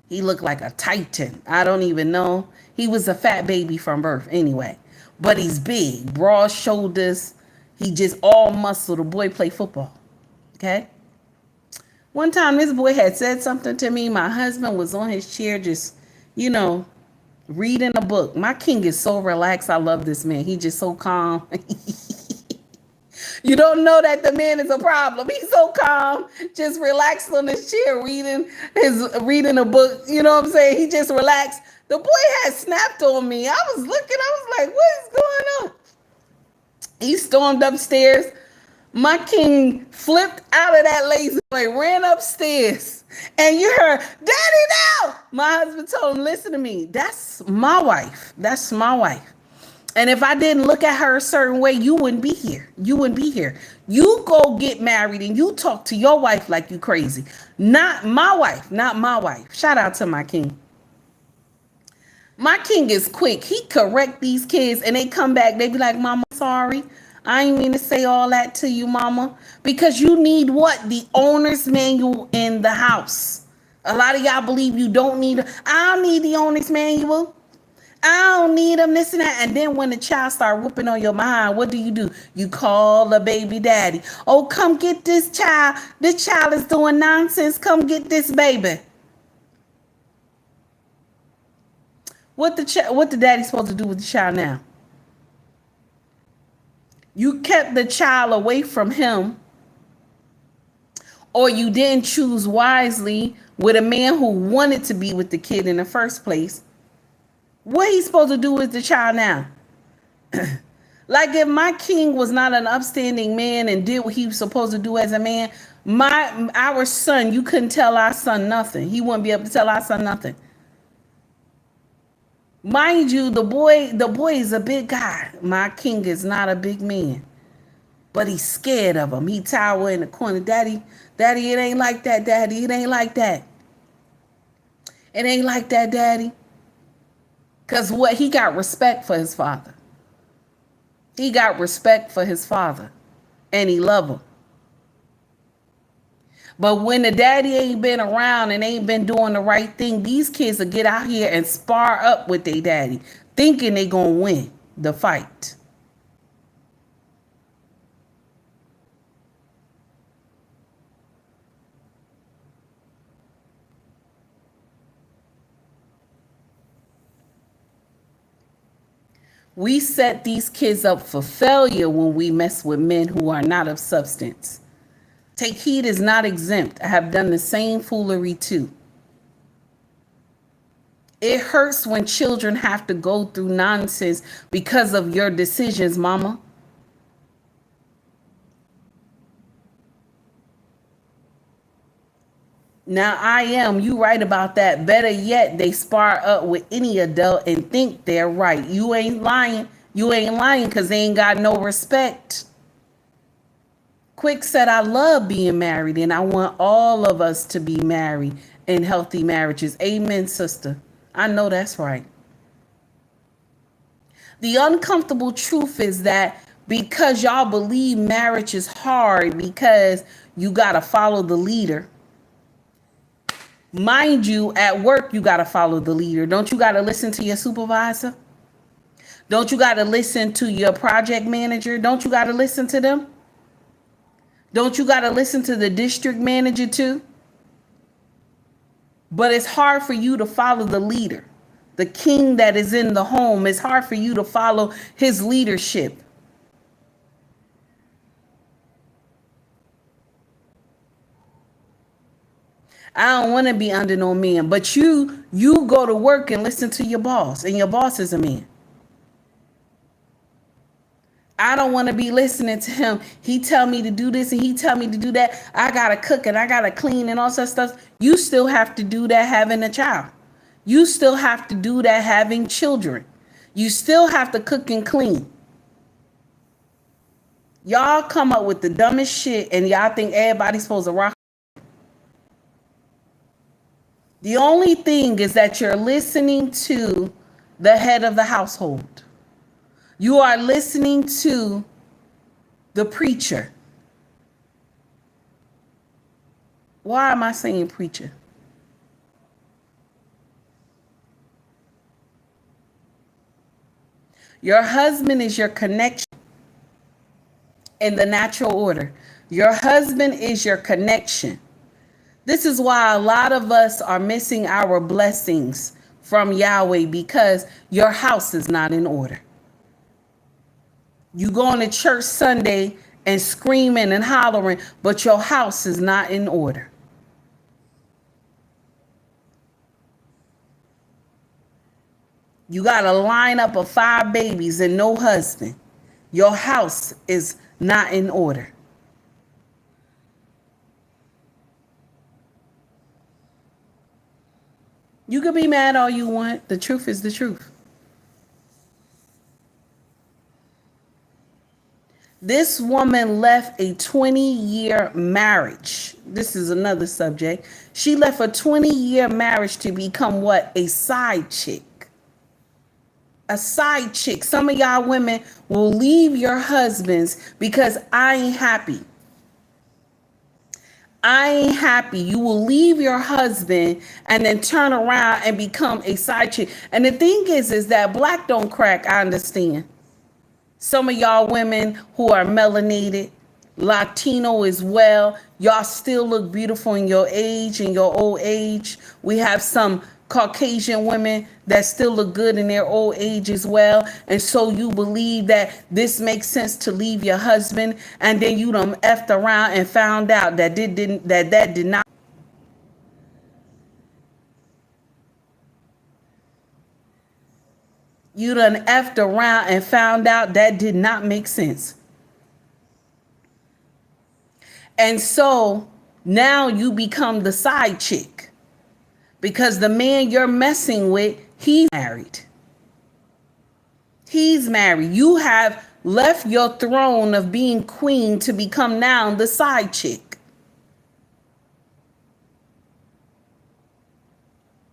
He looked like a titan. I don't even know. He was a fat baby from birth anyway. But he's big, broad shoulders. He just all muscle. The boy play football. Okay? One time this boy had said something to me. My husband was on his chair just, reading a book. My king is so relaxed. I love this man. He just so calm. You don't know that the man is a problem. He's so calm, just relaxed on his chair, reading a book. You know what I'm saying? He just relaxed. The boy had snapped on me. I was looking. I was like, what is going on? He stormed upstairs. My king flipped out of that lazy boy, ran upstairs, and you heard, Daddy, no! My husband told him, listen to me. That's my wife. That's my wife. And if I didn't look at her a certain way, you wouldn't be here. You wouldn't be here. You go get married and you talk to your wife like you crazy. Not my wife. Not my wife. Shout out to my king. My king is quick. He correct these kids and they come back. They be like, Mama, sorry. I ain't mean to say all that to you, Mama. Because you need what? The owner's manual in the house. A lot of y'all believe you don't need it. I don't need the owner's manual. I don't need them, this and that. And then when the child start whooping on your mind, what do? You call the baby daddy. Oh, come get this child. This child is doing nonsense. Come get this baby. What the daddy supposed to do with the child now? You kept the child away from him, or you didn't choose wisely with a man who wanted to be with the kid in the first place. What he's supposed to do with the child now? Like if my king was not an upstanding man and did what he was supposed to do as a man, our son, you couldn't tell our son nothing. He wouldn't be able to tell our son nothing. Mind you, the boy is a big guy. My king is not a big man, but he's scared of him. He tower in the corner. Daddy, it ain't like that, Daddy. It ain't like that. It ain't like that, Daddy. Because he got respect for his father. He got respect for his father. And he loved him. But when the daddy ain't been around and ain't been doing the right thing, these kids will get out here and spar up with their daddy, thinking they gonna win the fight. We set these kids up for failure when we mess with men who are not of substance. Take heed is not exempt. I have done the same foolery too. It hurts when children have to go through nonsense because of your decisions, Mama. Now you right about that. Better yet, they spar up with any adult and think they're right. You ain't lying. You ain't lying because they ain't got no respect. Quick said, I love being married and I want all of us to be married in healthy marriages. Amen, sister. I know that's right. The uncomfortable truth is that because y'all believe marriage is hard because you got to follow the leader. Mind you, at work, you got to follow the leader. Don't you got to listen to your supervisor? Don't you got to listen to your project manager? Don't you got to listen to them? Don't you got to listen to the district manager too? But it's hard for you to follow the leader, the king that is in the home. It's hard for you to follow his leadership. I don't want to be under no man, but you go to work and listen to your boss, and your boss is a man. I don't want to be listening to him. He tell me to do this and he tell me to do that. I got to cook and I got to clean and all that stuff. You still have to do that having a child. You still have to do that having children. You still have to cook and clean. Y'all come up with the dumbest shit and y'all think everybody's supposed to rock. The only thing is that you're listening to the head of the household. You are listening to the preacher. Why am I saying preacher? Your husband is your connection in the natural order. Your husband is your connection. This is why a lot of us are missing our blessings from Yahweh, because your house is not in order. You going to church Sunday and screaming and hollering, but your house is not in order. You got a lineup of 5 babies and no husband. Your house is not in order. You can be mad all you want. The truth is the truth. This woman left a 20-year marriage. This is another subject. She left a 20-year marriage to become what? A side chick. A side chick. Some of y'all women will leave your husbands because I ain't happy. I ain't happy. You will leave your husband and then turn around and become a side chick. And the thing is that black don't crack, I understand. Some of y'all women who are melanated, Latino as well, y'all still look beautiful in your age, in your old age. We have some Caucasian women that still look good in their old age as well. And so you believe that this makes sense to leave your husband, and then you done effed around and found out that that did not. You done effed around and found out that did not make sense. And so now you become the side chick because the man you're messing with, he's married. He's married. You have left your throne of being queen to become now the side chick.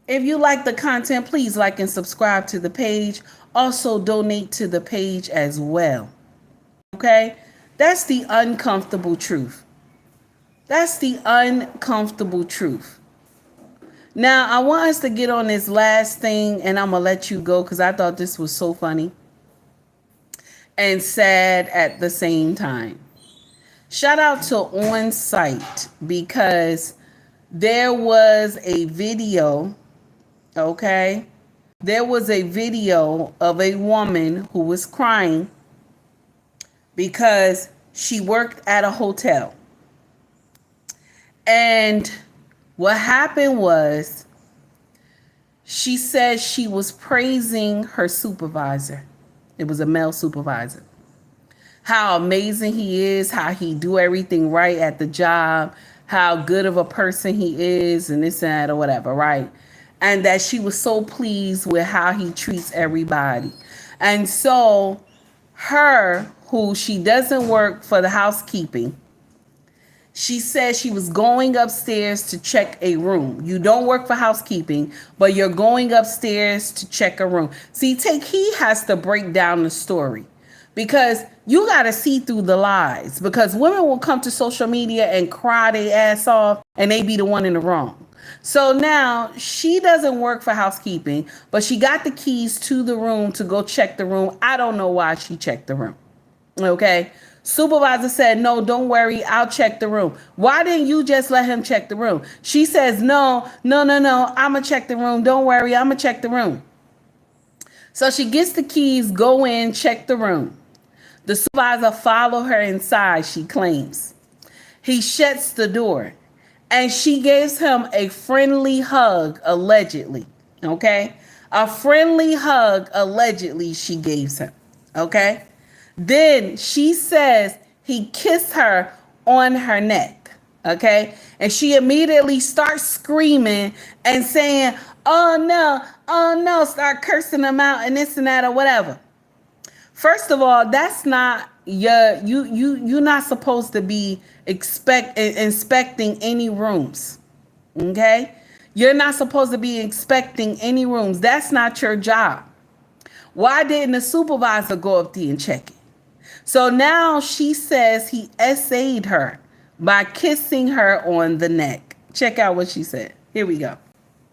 If you like the content, please like and subscribe to the page. Also donate to the page as well. Okay? That's the uncomfortable truth. That's the uncomfortable truth. Now, I want us to get on this last thing, and I'm going to let you go because I thought this was so funny and sad at the same time. Shout out to On Site, because there was a video, okay? There was a video of a woman who was crying because she worked at a hotel. And what happened was, she said she was praising her supervisor. It was a male supervisor. How amazing he is, how he do everything right at the job, how good of a person he is, and this and that or whatever, right? And that she was so pleased with how he treats everybody. And so her, who she doesn't work for the housekeeping, she said she was going upstairs to check a room. You don't work for housekeeping, but you're going upstairs to check a room. See, he has to break down the story, because you got to see through the lies, because women will come to social media and cry their ass off and they be the one in the wrong. So now she doesn't work for housekeeping, but she got the keys to the room to go check the room. I don't know why she checked the room. Okay. Supervisor said, no, don't worry, I'll check the room. Why didn't you just let him check the room? She says, no, I'm going to check the room. Don't worry, I'm going to check the room. So she gets the keys, go in, check the room. The supervisor followed her inside, she claims. He shuts the door, and she gives him a friendly hug, allegedly. Okay? A friendly hug, allegedly, she gives him. Okay? Then she says he kissed her on her neck. Okay. And she immediately starts screaming and saying, oh no, start cursing him out and this and that or whatever. First of all, that's not you're not supposed to be inspecting any rooms. Okay? You're not supposed to be inspecting any rooms. That's not your job. Why didn't the supervisor go up there and check it? So now she says he essayed her by kissing her on the neck. Check out what she said. Here we go.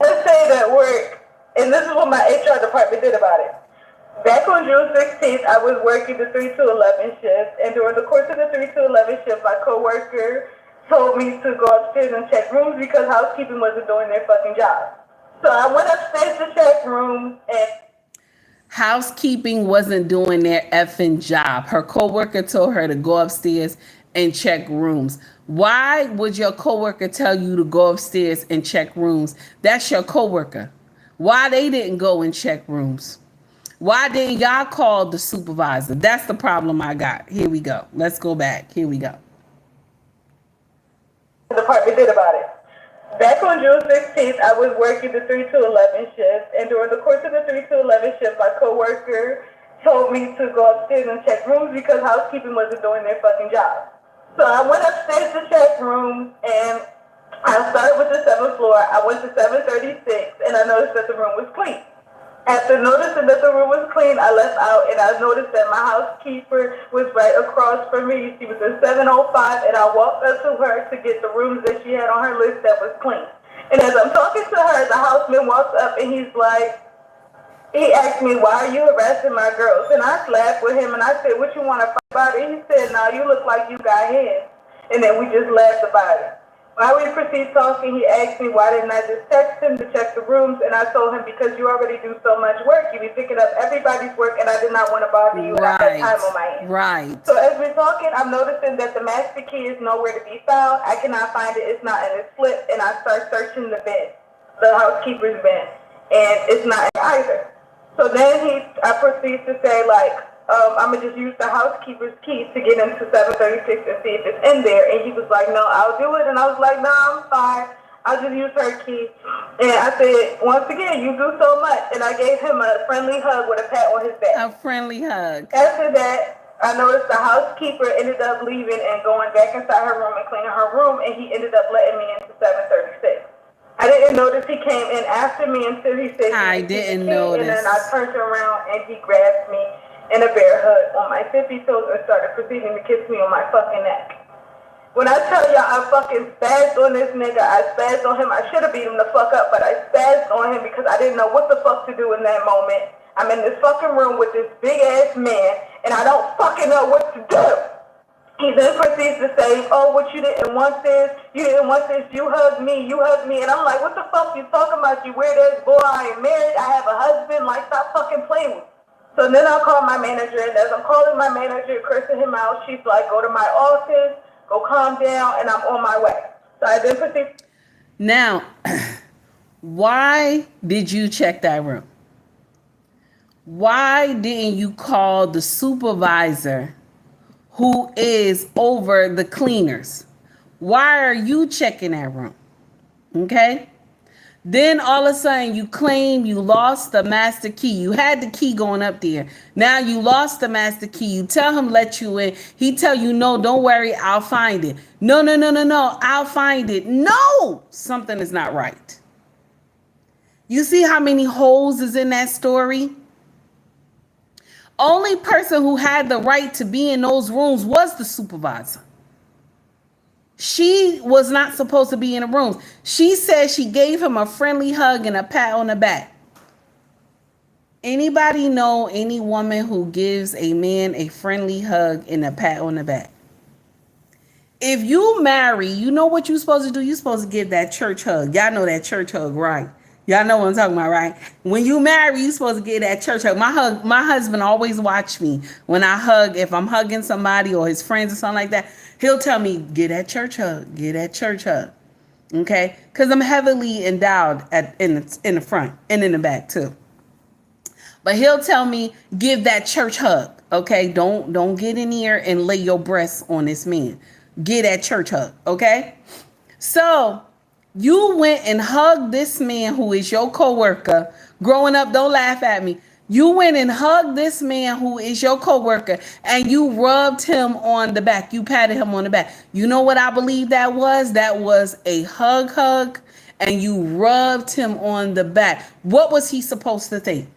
Let's say that work, and this is what my HR department did about it. Back on June 16th, I was working the 3 to 11 shift, and during the course of the 3 to 11 shift, my coworker told me to go upstairs and check rooms because housekeeping wasn't doing their fucking job. So I went upstairs to check rooms, and housekeeping wasn't doing their effing job. Her coworker told her to go upstairs and check rooms. Why would your coworker tell you to go upstairs and check rooms? That's your coworker. Why they didn't go and check rooms? Why didn't y'all call the supervisor? That's the problem I got. Here we go. Let's go back. Here we go. The department did about it. Back on June 16th, I was working the 3 to 11 shift, and during the course of the 3 to 11 shift, my coworker told me to go upstairs and check rooms because housekeeping wasn't doing their fucking job. So I went upstairs to check rooms, and I started with the 7th floor. I went to 736, and I noticed that the room was clean. After noticing that the room was clean, I left out, and I noticed that my housekeeper was right across from me. She was at 705, and I walked up to her to get the rooms that she had on her list that was clean. And as I'm talking to her, the houseman walks up, and he asked me, why are you harassing my girls? And I laughed with him, and I said, what you want to fight about it? He said, no, you look like you got hands. And then we just laughed about it. While we proceed talking, he asked me why didn't I just text him to check the rooms, and I told him because you already do so much work, you be picking up everybody's work, and I did not want to bother you, and I had time on my hands. Right. So as we're talking, I'm noticing that the master key is nowhere to be found. I cannot find it. It's not in his slip, and I start searching the bin, the housekeeper's bin, and it's not in either. So then I proceed to say, I'm going to just use the housekeeper's key to get into 736 and see if it's in there. And he was like, no, I'll do it. And I was like, no, I'm fine. I'll just use her key. And I said, once again, you do so much. And I gave him a friendly hug with a pat on his back. A friendly hug. After that, I noticed the housekeeper ended up leaving and going back inside her room and cleaning her room. And he ended up letting me into 736. I didn't notice he came in after me until he said, I didn't notice. And then I turned around and he grabbed me in a bear hug on my 50 toes and started proceeding to kiss me on my fucking neck. When I tell y'all I fucking spazzed on this nigga, I spazzed on him. I should have beat him the fuck up, but I spazzed on him because I didn't know what the fuck to do in that moment. I'm in this fucking room with this big ass man, and I don't fucking know what to do. He then proceeds to say, oh, what you didn't want this, you hugged me, and I'm like, what the fuck you talking about, you weird ass boy, I am married, I have a husband, stop fucking playing with me. So then I'll call my manager, and as I'm calling my manager, cursing him out, she's like, go to my office, go calm down, and I'm on my way. So I then proceed. Now, why did you check that room? Why didn't you call the supervisor who is over the cleaners? Why are you checking that room? Okay? Then all of a sudden you claim you lost the master key. You had the key going up there. Now you lost the master key. You tell him let you in. He tell you, no, don't worry, I'll find it. No, I'll find it. No, something is not right. You see how many holes is in that story? Only person who had the right to be in those rooms was the supervisor. She was not supposed to be in the rooms. She said she gave him a friendly hug and a pat on the back. Anybody know any woman who gives a man a friendly hug and a pat on the back? If you marry, you know what you're supposed to do? You're supposed to give that church hug. Y'all know that church hug, right? Y'all know what I'm talking about, right? When you marry, you're supposed to get that church hug. My husband always watch me when I hug. If I'm hugging somebody or his friends or something like that, he'll tell me, get that church hug, get that church hug. Okay? Because I'm heavily endowed in the front and in the back too. But he'll tell me, give that church hug. Okay, don't get in here and lay your breasts on this man. Get that church hug. Okay. So you went and hugged this man who is your coworker. Growing up, don't laugh at me. You went and hugged this man who is your coworker and you rubbed him on the back. You patted him on the back. You know what I believe that was? That was a hug, and you rubbed him on the back. What was he supposed to think?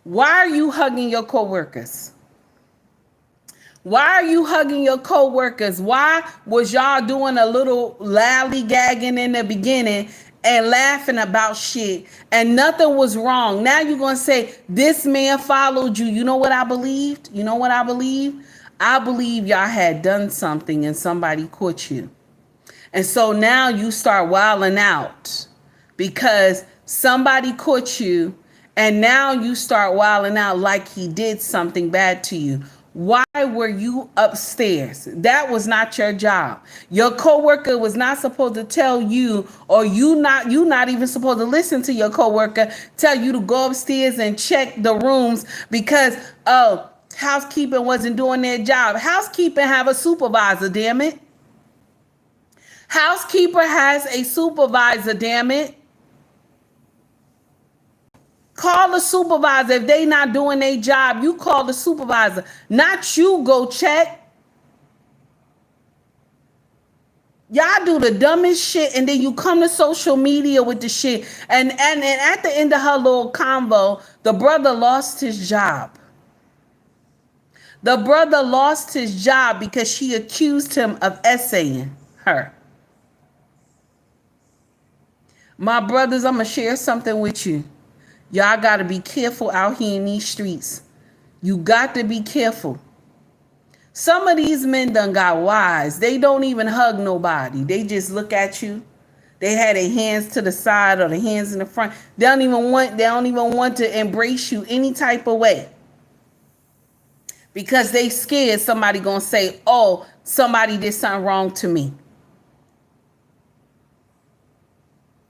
Why are you hugging your coworkers? Why are you hugging your coworkers? Why was y'all doing a little lollygagging in the beginning and laughing about shit and nothing was wrong? Now you're going to say, this man followed you. You know what I believed? You know what I believe? I believe y'all had done something and somebody caught you. And so now you start wilding out because somebody caught you, and now you start wilding out like he did something bad to you. Why were you upstairs? That was not your job. Your coworker was not supposed to tell you, or you not even supposed to listen to your coworker tell you to go upstairs and check the rooms because housekeeping wasn't doing their job. Housekeeping have a supervisor, damn it. Housekeeper has a supervisor, damn it. Call the supervisor. If they not doing their job, you call the supervisor. Not you go check. Y'all do the dumbest shit, and then you come to social media with the shit. And at the end of her little convo, the brother lost his job. The brother lost his job because she accused him of essaying her. My brothers, I'm going to share something with you. Y'all got to be careful out here in these streets. You got to be careful. Some of these men done got wise. They don't even hug nobody. They just look at you. They had their hands to the side or the hands in the front. They don't even want to embrace you any type of way. Because they scared somebody going to say, oh, somebody did something wrong to me.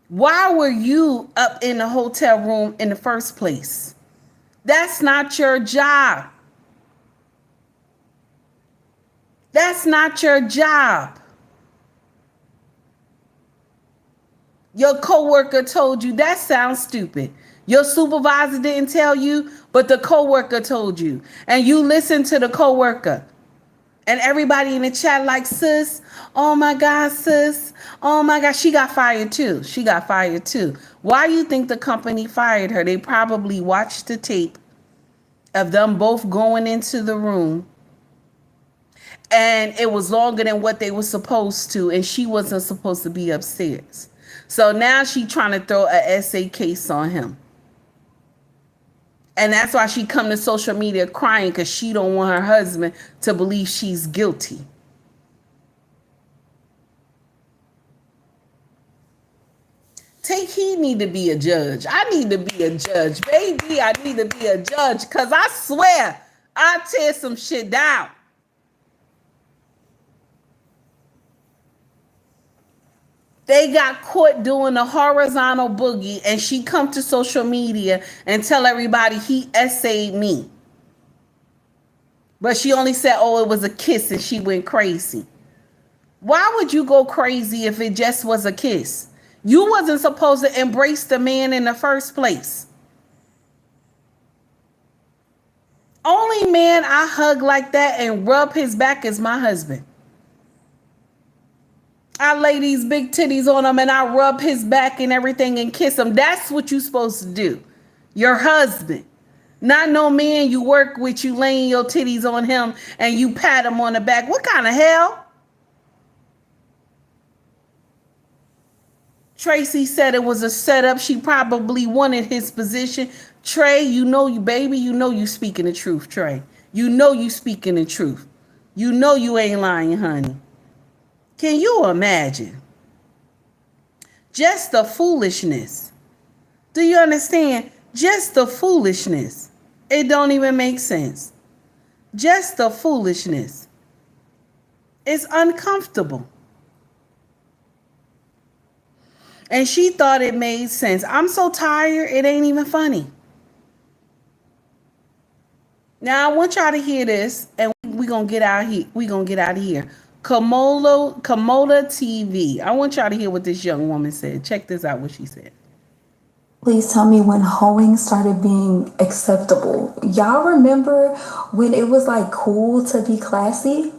Why were you up in the hotel room in the first place? That's not your job. That's not your job. Your coworker told you. That sounds stupid. Your supervisor didn't tell you, but the coworker told you. And you listened to the coworker. And everybody in the chat like, sis, oh my God, sis. Oh my God, she got fired too. She got fired too. Why do you think the company fired her? They probably watched the tape of them both going into the room. And it was longer than what they were supposed to. And she wasn't supposed to be upstairs. So now she trying to throw an essay case on him. And that's why she come to social media crying because she don't want her husband to believe she's guilty. Take heed need to be a judge. I need to be a judge. Baby, I need to be a judge because I swear I tear some shit down. They got caught doing a horizontal boogie and she come to social media and tell everybody he essayed me. But she only said, oh, it was a kiss and she went crazy. Why would you go crazy if it just was a kiss? You wasn't supposed to embrace the man in the first place. Only man I hug like that and rub his back is my husband. I lay these big titties on him and I rub his back and everything and kiss him. That's what you're supposed to do. Your husband. Not no man you work with, you laying your titties on him and you pat him on the back. What kind of hell? Tracy said it was a setup. She probably wanted his position. Trey, you know you, baby, you know you speaking the truth, Trey. You know you speaking the truth. You know you ain't lying, honey. Can you imagine? Just the foolishness. Do you understand? Just the foolishness. It don't even make sense. Just the foolishness. It's uncomfortable. And she thought it made sense. I'm so tired, it ain't even funny. Now I want y'all to hear this, and we gonna get out here. We gonna get out of here. Komoda TV. I want y'all to hear what this young woman said. Check this out. What she said. Please tell me when hoeing started being acceptable. Y'all remember when it was like cool to be classy?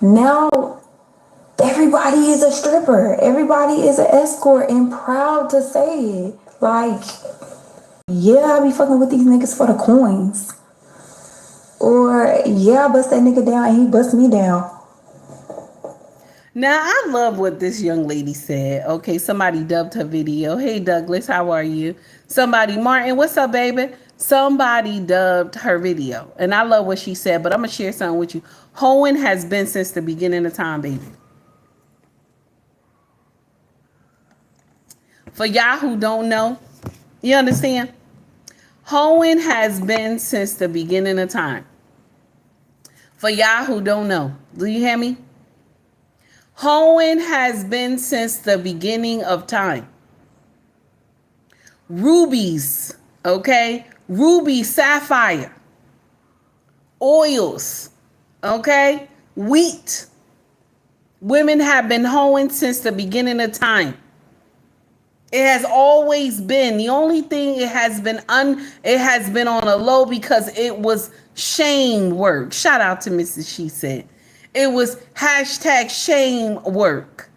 Now everybody is a stripper. Everybody is an escort and proud to say it. Like, yeah, I be fucking with these niggas for the coins. Or, yeah, I bust that nigga down and he bust me down. Now, I love what this young lady said. Okay, somebody dubbed her video. Hey, Douglas, how are you? Somebody, Martin, what's up, baby? Somebody dubbed her video. And I love what she said, but I'm going to share something with you. Hoeing has been since the beginning of time, baby. For y'all who don't know, you understand? Hoeing has been since the beginning of time. For y'all who don't know, do you hear me? Hoeing has been since the beginning of time. Rubies, okay? Ruby, sapphire, oils, okay? Wheat. Women have been hoeing since the beginning of time. It has always been. The only thing it has been on a low because it was shame work. Shout out to Mrs. She Said. It was hashtag shame work.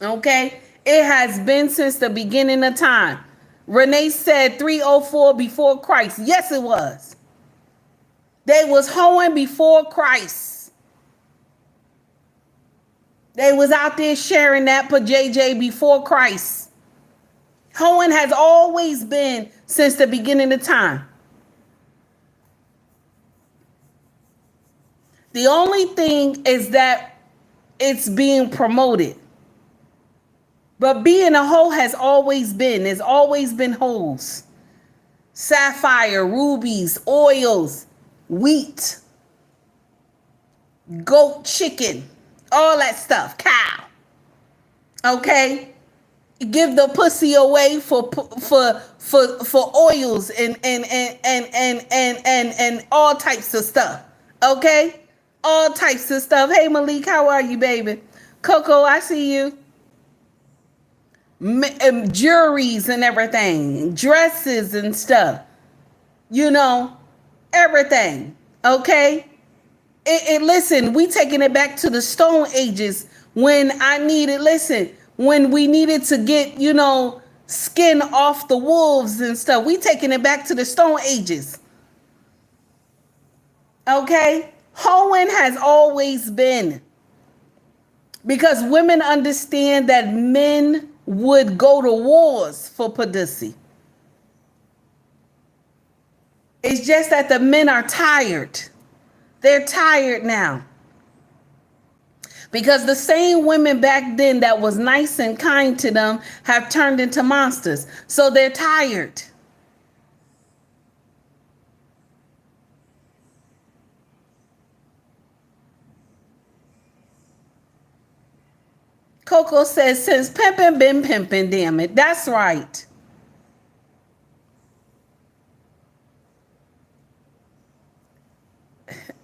Okay? It has been since the beginning of time. Renee said 304 before Christ. Yes, it was. They was hoeing before Christ. They was out there sharing that for JJ before Christ. Hoeing has always been since the beginning of time. The only thing is that it's being promoted. But being a hoe has always been. There's always been hoes. Sapphire, rubies, oils, wheat, goat, chicken, all that stuff, cow. Okay? Give the pussy away for oils and all types of stuff. Okay? All types of stuff. Hey, Malik, how are you, baby? Coco, I see you. Juries and everything. Dresses and stuff. You know, everything. Okay? Listen, we taking it back to the Stone Ages when we needed to get, skin off the wolves and stuff. We taking it back to the Stone Ages. Okay? Hoeing has always been. Because women understand that men would go to wars for pussy. It's just that the men are tired. They're tired now. Because the same women back then that was nice and kind to them have turned into monsters. So they're tired. Coco says, since pimping been pimping, damn it. That's right.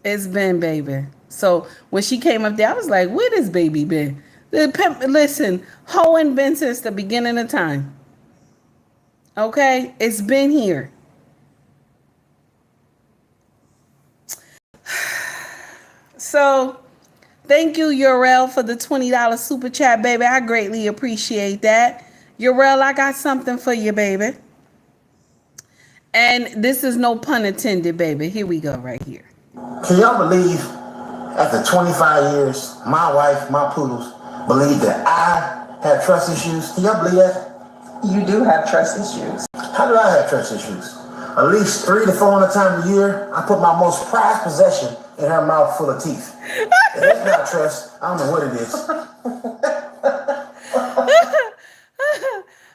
It's been, baby. So when she came up there, I was like, where this baby been? Listen, hoeing been since the beginning of time. Okay? It's been here. So thank you, Urel, for the $20 super chat, baby. I greatly appreciate that. Urel, I got something for you, baby. And this is no pun intended, baby. Here we go right here. Can y'all believe after 25 years, my wife, my poodles, believe that I have trust issues? Can y'all believe that? You do have trust issues. How do I have trust issues? At least 300 to 400 times a year, I put my most prized possession in her mouth full of teeth. If that's not trust, I don't know what it is.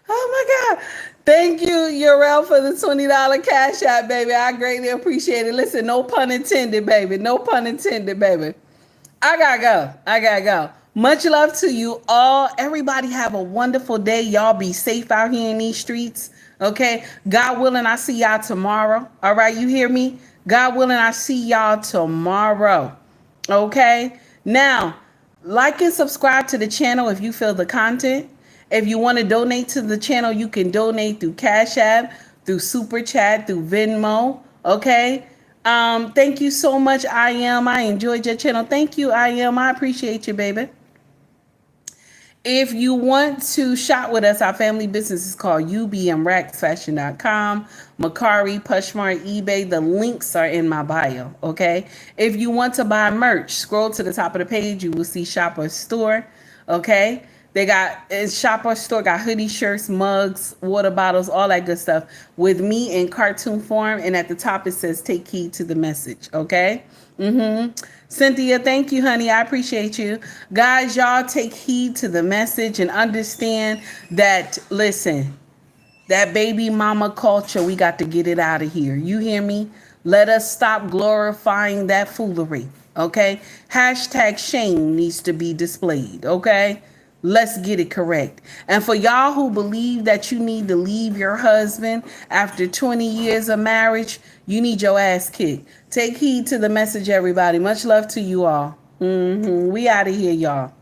Oh my God. Thank you, Urel, for the $20 cash app, baby. I greatly appreciate it. Listen, no pun intended, baby. No pun intended, baby. I gotta go. Much love to you all. Everybody have a wonderful day. Y'all be safe out here in these streets. Okay, God willing, I see y'all tomorrow. All right, you hear me? God willing, I see y'all tomorrow. Okay, now like and subscribe to the channel if you feel the content. If you want to donate to the channel, you can donate through Cash App, through Super Chat, through Venmo. Okay. Thank you so much, I enjoyed your channel. Thank you, I appreciate you, baby. If you want to shop with us, our family business is called ubmracksfashion.com, Mercari, POSHMARK, eBay. The links are in my bio, okay? If you want to buy merch, scroll to the top of the page. You will see Shop or Store, okay? They got Shop or Store, got hoodie shirts, mugs, water bottles, all that good stuff with me in cartoon form. And at the top, it says, take heed to the message, okay? Cynthia, thank you, honey. I appreciate you. Guys, y'all take heed to the message and understand that, listen, that baby mama culture, we got to get it out of here. You hear me? Let us stop glorifying that foolery, okay? Hashtag shame needs to be displayed, okay? Let's get it correct. And for y'all who believe that you need to leave your husband after 20 years of marriage, you need your ass kicked. Take heed to the message, everybody. Much love to you all. We out of here, y'all.